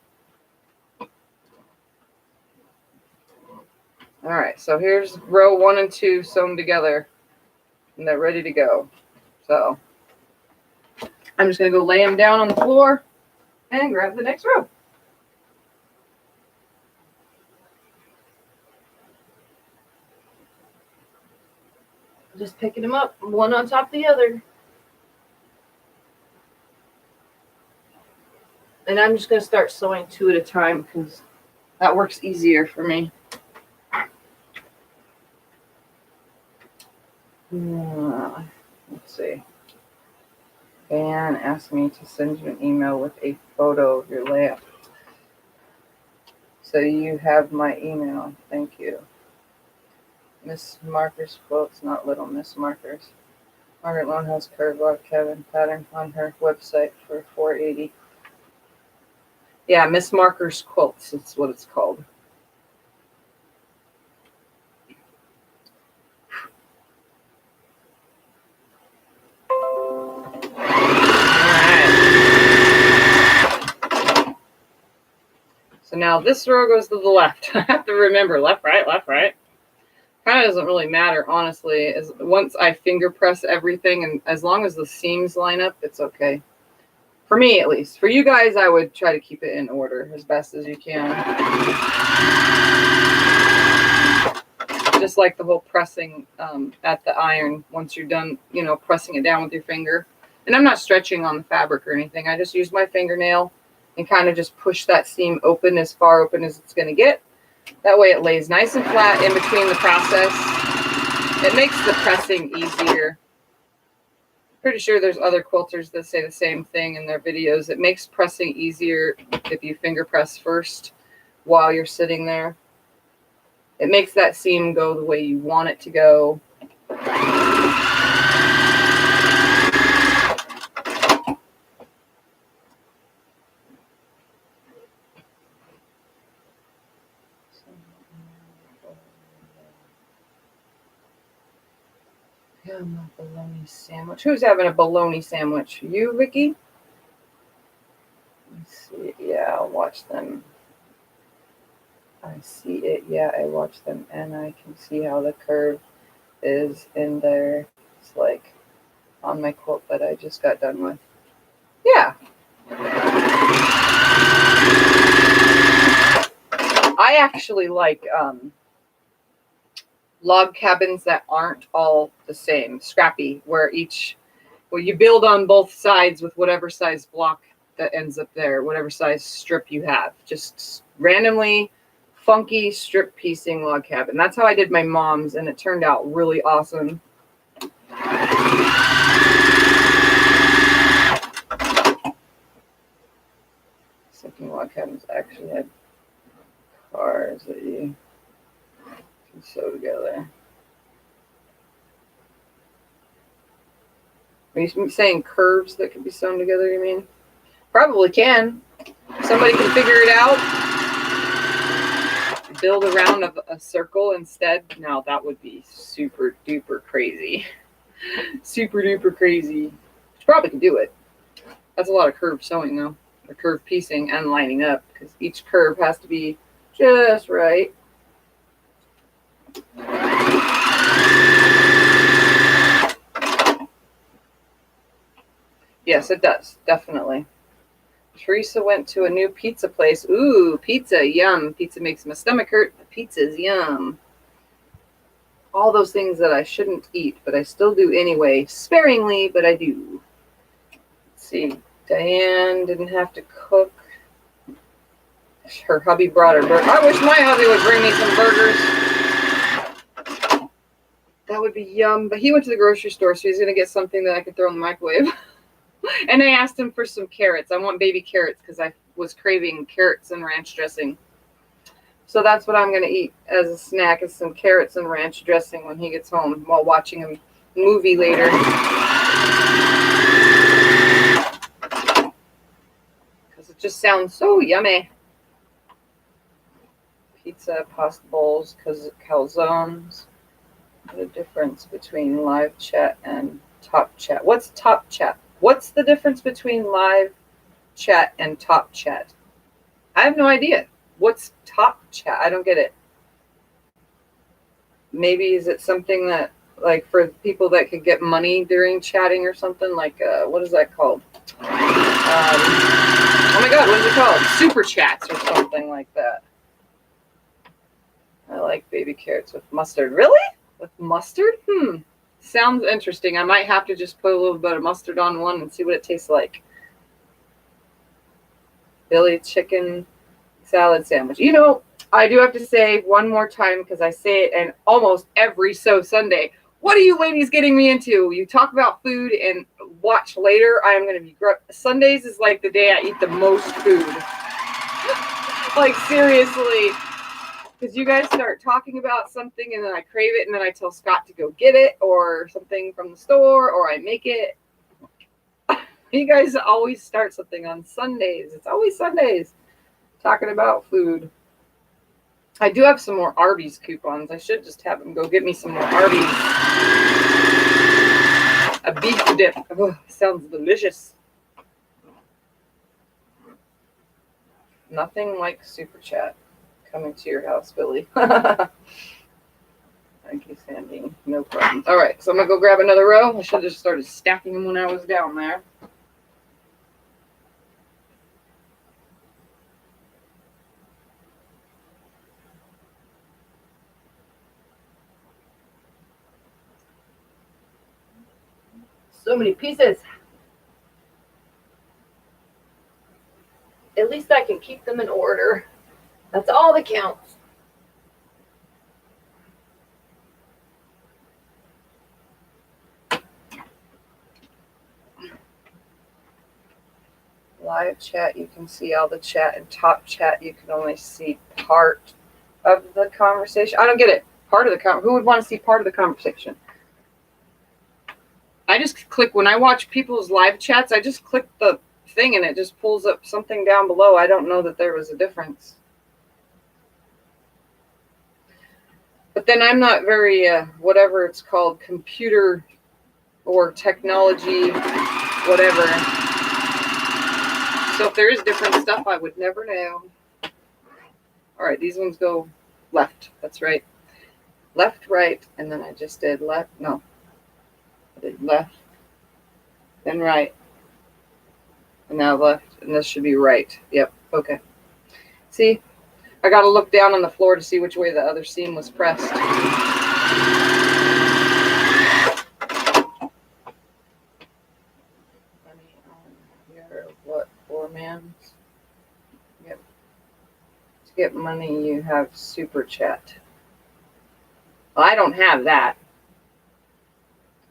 All right, so here's row 1 and 2 sewn together. And they're ready to go. So I'm just going to go lay them down on the floor and grab the next row. Just picking them up, one on top of the other. And I'm just going to start sewing 2 at a time because that works easier for me. Let's see. Van asked me to send you an email with a photo of your layout. So you have my email. Thank you. Miss Markers Quilts, not Little Miss Markers. Margaret Lone has curved log cabin pattern on her website for $4.80. Yeah, Miss Markers Quilts. It's what it's called. So now this row goes to the left. I have to remember left, right, left, right. Kind of doesn't really matter, honestly. Once I finger press everything, and as long as the seams line up, it's okay. For me, at least. For you guys, I would try to keep it in order as best as you can. Just like the whole pressing at the iron. Once you're done, pressing it down with your finger. And I'm not stretching on the fabric or anything. I just use my fingernail and kind of just push that seam open as far open as it's going to get. That way it lays nice and flat in between the process. It makes the pressing easier. Pretty sure there's other quilters that say the same thing in their videos. It makes pressing easier if you finger press first while you're sitting there. It makes that seam go the way you want it to go. Yeah, my bologna sandwich. Who's having a bologna sandwich? You, Vicky? Let's see. Yeah, I'll watch them. I see it. Yeah, I watch them, and I can see how the curve is in there. It's like on my quilt that I just got done with. Yeah. I actually like log cabins that aren't all the same. Scrappy, where you build on both sides with whatever size block that ends up there, whatever size strip you have. Just randomly funky strip piecing log cabin. That's how I did my mom's, and it turned out really awesome. Second log cabins actually had cars that you can sew together. Are you saying curves that can be sewn together, you mean? Probably can. Somebody can figure it out. Build around a circle instead. Now that would be super duper crazy. Super duper crazy. You probably can do it. That's a lot of curved sewing though. Or curved piecing and lining up, because each curve has to be just right. Yes, it does. Definitely. Teresa went to a new pizza place. Ooh, pizza, yum. Pizza makes my stomach hurt. The pizza's yum. All those things that I shouldn't eat, but I still do anyway. Sparingly, but I do. Let's see. Diane didn't have to cook. Her hubby brought her burger. I wish my hubby would bring me some burgers. That would be yum. But he went to the grocery store, so he's going to get something that I can throw in the microwave. And I asked him for some carrots. I want baby carrots because I was craving carrots and ranch dressing. So that's what I'm going to eat as a snack, is some carrots and ranch dressing when he gets home while watching a movie later. Because it just sounds so yummy. Pizza, pasta bowls, calzones. What a difference between live chat and top chat. What's top chat? What's the difference between live chat and top chat? I have no idea. What's top chat? I don't get it. Maybe is it something that, like, for people that could get money during chatting or something? Like, what is that called? Oh my God, what is it called? Super chats or something like that. I like baby carrots with mustard. Really? With mustard? Sounds interesting. I might have to just put a little bit of mustard on one and see what it tastes like. Billy chicken salad sandwich. You know, I do have to say one more time, because I say it in almost every Sew Sunday. What are you ladies getting me into? You talk about food and watch later. I am going to be Sundays is like the day I eat the most food. Like, seriously. Because you guys start talking about something and then I crave it, and then I tell Scott to go get it, or something from the store, or I make it. You guys always start something on Sundays. It's always Sundays talking about food. I do have some more Arby's coupons. I should just have them go get me some more Arby's. A beef dip. Oh, sounds delicious. Nothing like Super Chat coming to your house, Billy. Thank you, Sandy. No problem. All right, so I'm going to go grab another row. I should have just started stacking them when I was down there. So many pieces. At least I can keep them in order. That's all that counts. Live chat, you can see all the chat, and top chat, you can only see part of the conversation. I don't get it. Part of the who would want to see part of the conversation? I just click when I watch people's live chats. I just click the thing and it just pulls up something down below. I don't know that there was a difference. But then I'm not very whatever it's called, computer or technology, whatever. So if there is different stuff, I would never know. All right, these ones go left. That's right. Left, right, and then I just did left. No. I did left, then right, and now left, and this should be right. Yep, okay. See, I got to look down on the floor to see which way the other seam was pressed. What, 4 mans? Yep. To get money, you have super chat. Well, I don't have that.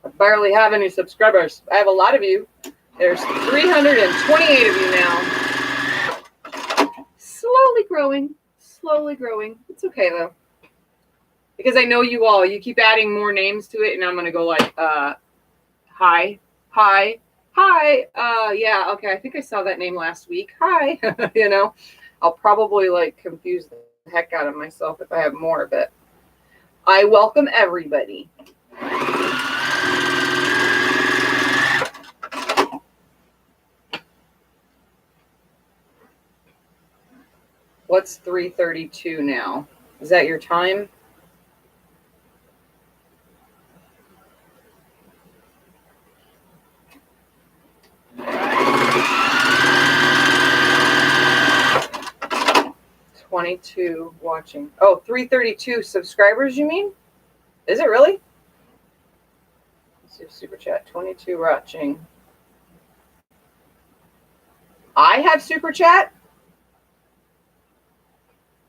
I barely have any subscribers. I have a lot of you. There's 328 of you now. Slowly growing. Slowly growing. It's okay, though. Because I know you all. You keep adding more names to it, and I'm going to go like, hi, hi, hi. Yeah, okay. I think I saw that name last week. Hi. You know, I'll probably, like, confuse the heck out of myself if I have more, but I welcome everybody. What's 3:32 now? Is that your time? $22 watching. Oh, 332 subscribers, you mean? Is it really? Let's see, super chat. 22 watching. I have super chat?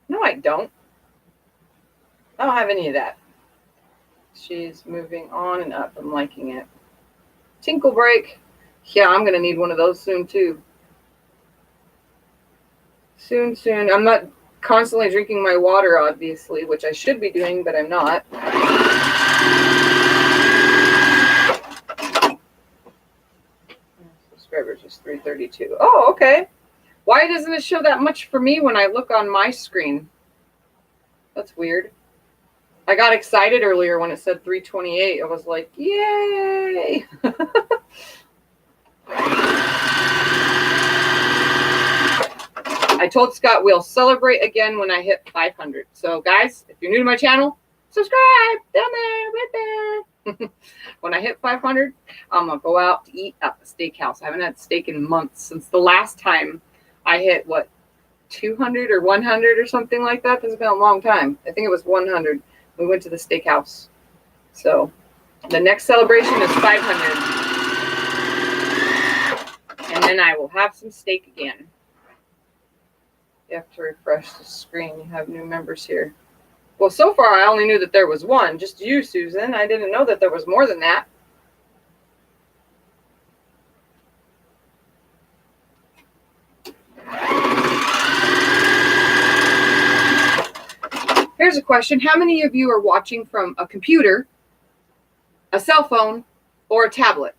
No, I don't. I don't have any of that. She's moving on and up. I'm liking it. Tinkle break. Yeah, I'm going to need one of those soon, too. Soon, soon. I'm not constantly drinking my water, obviously, which I should be doing, but I'm not. Subscribers is 332. Oh, okay. Why doesn't it show that much for me when I look on my screen? That's weird. I got excited earlier when it said 328. I was like, yay! I told Scott we'll celebrate again when I hit 500. So, guys, if you're new to my channel, subscribe down there, right there. When I hit 500, I'm going to go out to eat at the steakhouse. I haven't had steak in months since the last time I hit, what, 200 or 100 or something like that. That's been a long time. I think it was 100. We went to the steakhouse. So the next celebration is 500. And then I will have some steak again. You have to refresh the screen. You have new members here. Well, so far I only knew that there was one. Just you, Susan. I didn't know that there was more than that. Here's a question. How many of you are watching from a computer, a cell phone, or a tablet?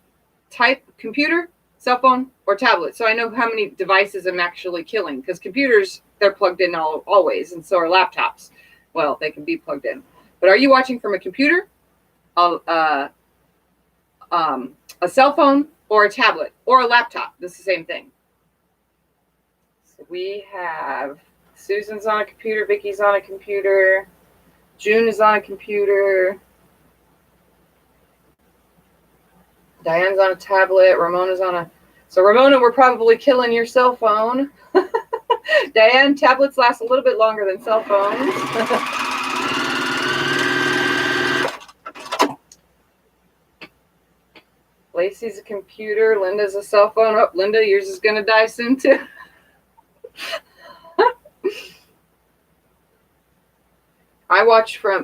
Type computer, cell phone, or tablet. So I know how many devices I'm actually killing. Because computers, they're plugged in always, and so are laptops. Well, they can be plugged in. But are you watching from a computer, a cell phone, or a tablet, or a laptop? It's the same thing. So we have... Susan's on a computer, Vicky's on a computer, June is on a computer, Diane's on a tablet, Ramona's on a... So Ramona, we're probably killing your cell phone. Diane, tablets last a little bit longer than cell phones. Lacey's a computer, Linda's a cell phone. Oh, Linda, yours is going to die soon too.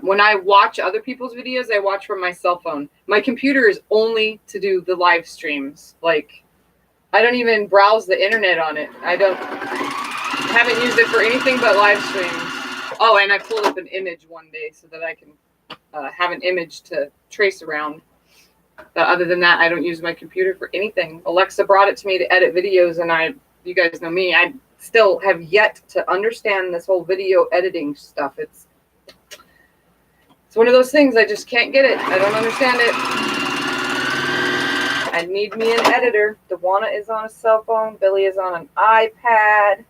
When I watch other people's videos, I watch from my cell phone. My computer is only to do the live streams. Like, I don't even browse the internet on it. I haven't used it for anything but live streams. Oh, and I pulled up an image one day so that I can have an image to trace around. But other than that, I don't use my computer for anything. Alexa brought it to me to edit videos, and you guys know me, I still have yet to understand this whole video editing stuff. It's one of those things, I just can't get it. I don't understand it. I need me an editor. Dewana is on a cell phone. Billy is on an iPad.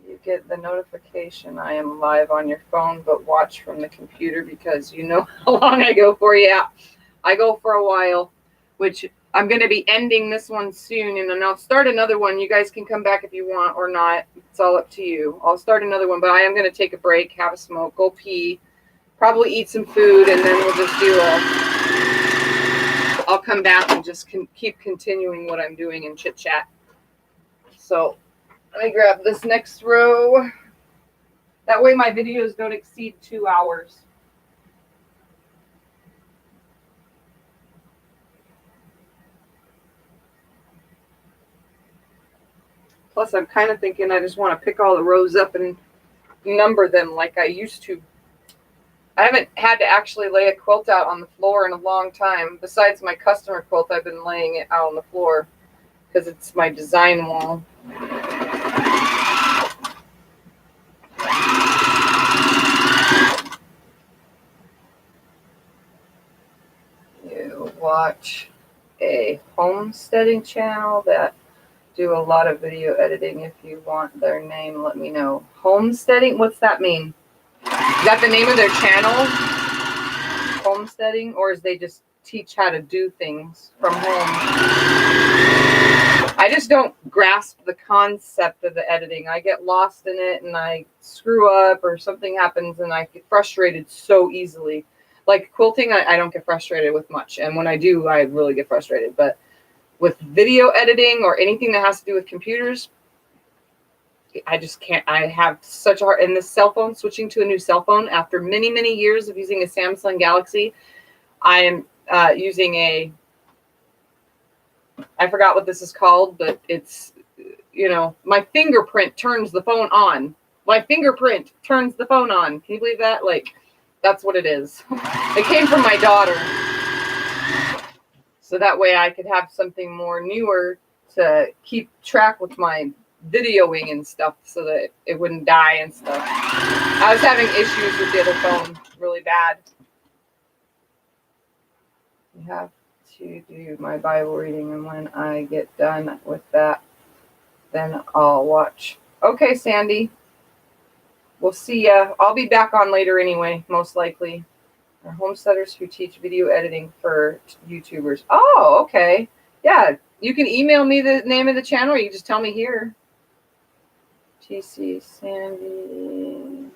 You get the notification I am live on your phone, but watch from the computer because you know how long I go for. Yeah, I go for a while, which I'm going to be ending this one soon, and then I'll start another one. You guys can come back if you want or not. It's all up to you. I'll start another one, but I am going to take a break, have a smoke, go pee, probably eat some food, and then we'll just do I'll come back and just keep continuing what I'm doing and chit chat. So let me grab this next row. That way my videos don't exceed 2 hours. Plus, I'm kind of thinking I just want to pick all the rows up and number them like I used to. I haven't had to actually lay a quilt out on the floor in a long time. Besides my customer quilt, I've been laying it out on the floor because it's my design wall. You watch a homesteading channel that do a lot of video editing. If you want their name, let me know. Homesteading? What's that mean? Is that the name of their channel? Homesteading? Or is they just teach how to do things from home? I just don't grasp the concept of the editing. I get lost in it and I screw up or something happens and I get frustrated so easily. Like quilting, I don't get frustrated with much. And when I do, I really get frustrated. But with video editing or anything that has to do with computers, I just can't. I have such a hard, and this cell phone, switching to a new cell phone after many, many years of using a Samsung Galaxy, I am using I forgot what this is called, but it's, you know, my fingerprint turns the phone on. My fingerprint turns the phone on. Can you believe that? Like, that's what it is. It came from my daughter. So that way I could have something more newer to keep track with my videoing and stuff so that it wouldn't die and stuff. I was having issues with the other phone really bad. You have to do my Bible reading, and when I get done with that, then I'll watch. Okay, Sandy. We'll see ya. I'll be back on later anyway, most likely. Are homesteaders who teach video editing for YouTubers. Oh, okay. Yeah, you can email me the name of the channel, or you just tell me here. TC Sandy.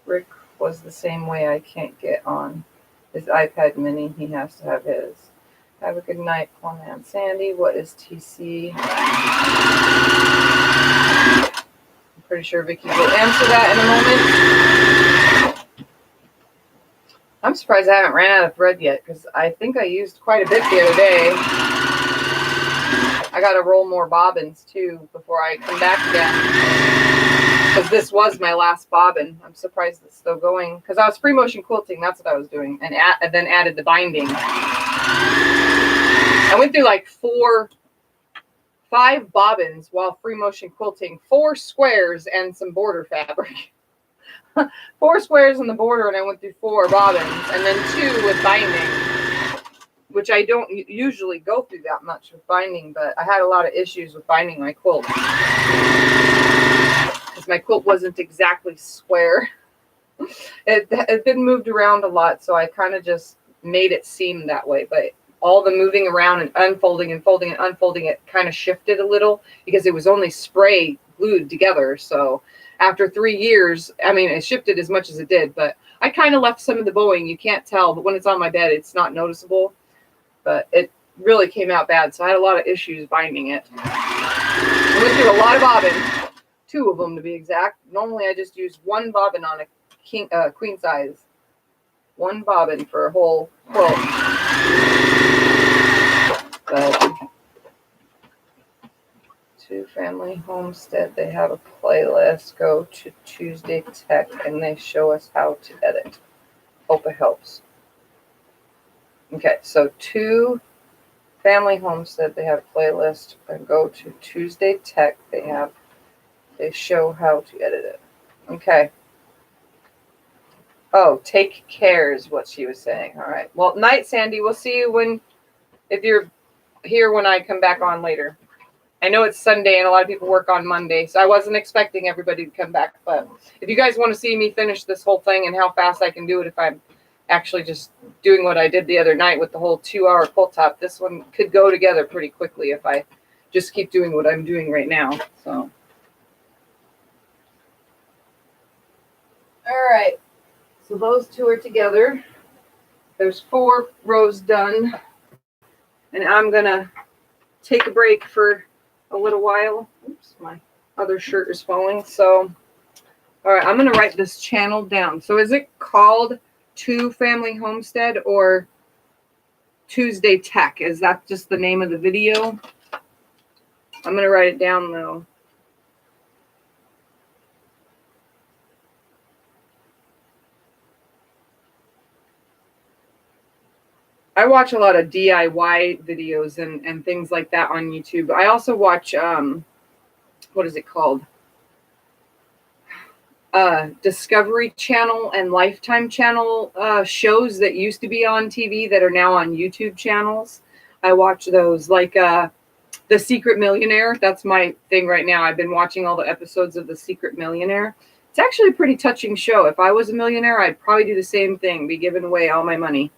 Rick was the same way. I can't get on his iPad mini. He has to have his. Have a good night, poor man. Sandy, what is TC? I'm pretty sure Vicky will answer that in a moment. I'm surprised I haven't ran out of thread yet, because I think I used quite a bit the other day. I got to roll more bobbins, too, before I come back again. Because this was my last bobbin. I'm surprised it's still going. Because I was free motion quilting. That's what I was doing. And then added the binding. I went through like 5 bobbins while free motion quilting. 4 squares and some border fabric. 4 squares in the border, and I went through 4 bobbins. And then 2 with binding. Which I don't usually go through that much with binding, but I had a lot of issues with binding my quilt. Because my quilt wasn't exactly square. It been moved around a lot, so I kind of just made it seem that way. But all the moving around and unfolding and folding and unfolding, it kind of shifted a little because it was only spray glued together. So after 3 years, I mean, it shifted as much as it did, but I kind of left some of the bowing. You can't tell, but when it's on my bed, it's not noticeable. But it really came out bad, so I had a lot of issues binding it. I went through a lot of bobbins, 2 of them to be exact. Normally, I just use 1 bobbin on a queen size. 1 bobbin for a whole quilt. But 2 Family Homestead, they have a playlist. Go to Tuesday Tech and they show us how to edit. Hope it helps. Okay, so 2 Family Homestead, they have a playlist. And go to Tuesday Tech, they show how to edit it. Okay. Oh, take care is what she was saying. All right. Well, night, Sandy. We'll see you if you're here when I come back on later. I know it's Sunday and a lot of people work on Monday, so I wasn't expecting everybody to come back. But if you guys want to see me finish this whole thing and how fast I can do it if I'm actually just doing what I did the other night with the whole 2-hour quilt top, this one could go together pretty quickly if I just keep doing what I'm doing right now. So, all right. So those 2 are together. There's 4 rows done. And I'm going to take a break for a little while. Oops, my other shirt is falling. So, all right, I'm going to write this channel down. So is it called 2 Family Homestead or Tuesday Tech? Is that just the name of the video? I'm going to write it down, though. I watch a lot of DIY videos and things like that on YouTube. I also watch, what is it called? Discovery Channel and Lifetime Channel shows that used to be on TV that are now on YouTube channels. I watch those, like The Secret Millionaire. That's my thing right now. I've been watching all the episodes of The Secret Millionaire. It's actually a pretty touching show. If I was a millionaire, I'd probably do the same thing, be giving away all my money.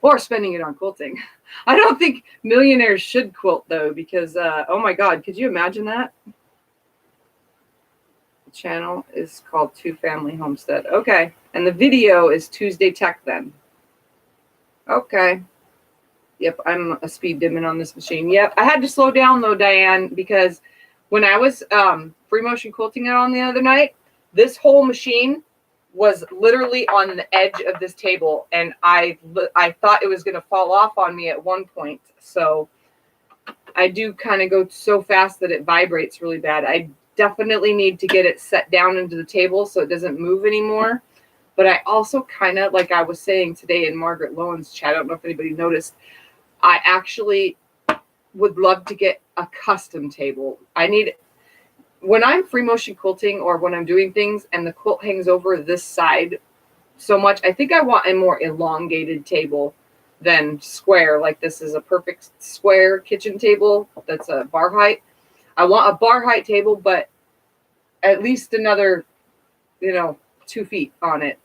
Or spending it on quilting. I don't think millionaires should quilt, though, because, oh my God, could you imagine that? The channel is called 2 Family Homestead. Okay. And the video is Tuesday Tech, then. Okay. Yep, I'm a speed dimming on this machine. Yep, I had to slow down, though, Diane, because when I was free motion quilting it on the other night, this whole machine was literally on the edge of this table, and I thought it was going to fall off on me at one point. So I do kind of go so fast that it vibrates really bad. I definitely need to get it set down into the table so it doesn't move anymore. But I also kind of, like I was saying today in Margaret Lowen's chat, I don't know if anybody noticed, I actually would love to get a custom table. When I'm free motion quilting or when I'm doing things and the quilt hangs over this side so much, I think I want a more elongated table than square. Like this is a perfect square kitchen table that's a bar height. I want a bar height table, but at least another, 2 feet on it.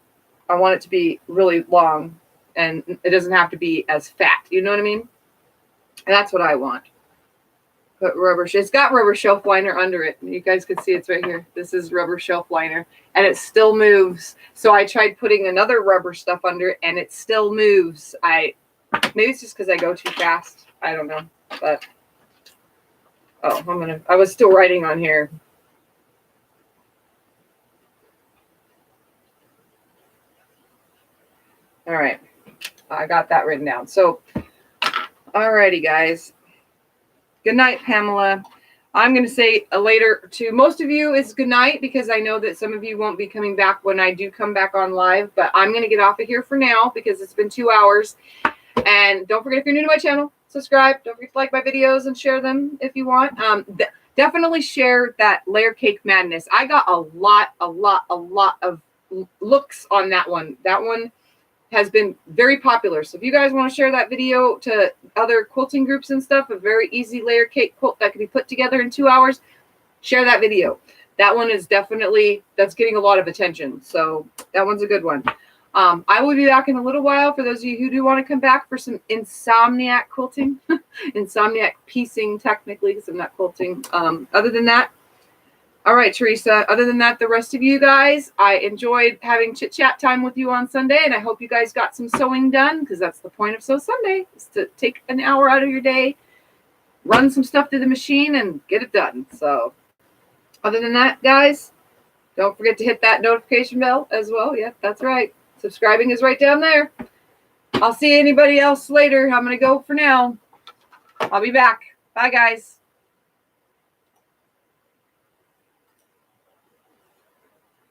I want it to be really long and it doesn't have to be as fat. You know what I mean? And that's what I want. Put rubber. It's got rubber shelf liner under it. You guys can see it's right here. This is rubber shelf liner, and it still moves. So I tried putting another rubber stuff under it, and it still moves. Maybe it's just because I go too fast. I don't know, but I was still writing on here. All right, I got that written down. So, alrighty, guys. Good night, Pamela. I'm going to say later to most of you is good night because I know that some of you won't be coming back when I do come back on live, but I'm going to get off of here for now because it's been 2 hours. And don't forget, if you're new to my channel, subscribe. Don't forget to like my videos and share them if you want. Definitely share that layer cake madness. I got a lot of looks on that one. That one has been very popular. So if you guys want to share that video to other quilting groups and stuff, a very easy layer cake quilt that can be put together in 2 hours, share that video. That one is definitely, that's getting a lot of attention. So that one's a good one. I will be back in a little while for those of you who do want to come back for some insomniac quilting, insomniac piecing technically, because I'm not quilting. Other than that, all right, Teresa. Other than that, the rest of you guys, I enjoyed having chit-chat time with you on Sunday, and I hope you guys got some sewing done, because that's the point of Sew Sunday, is to take an hour out of your day, run some stuff through the machine, and get it done. So other than that, guys, don't forget to hit that notification bell as well. Yeah, that's right. Subscribing is right down there. I'll see anybody else later. I'm going to go for now. I'll be back. Bye, guys.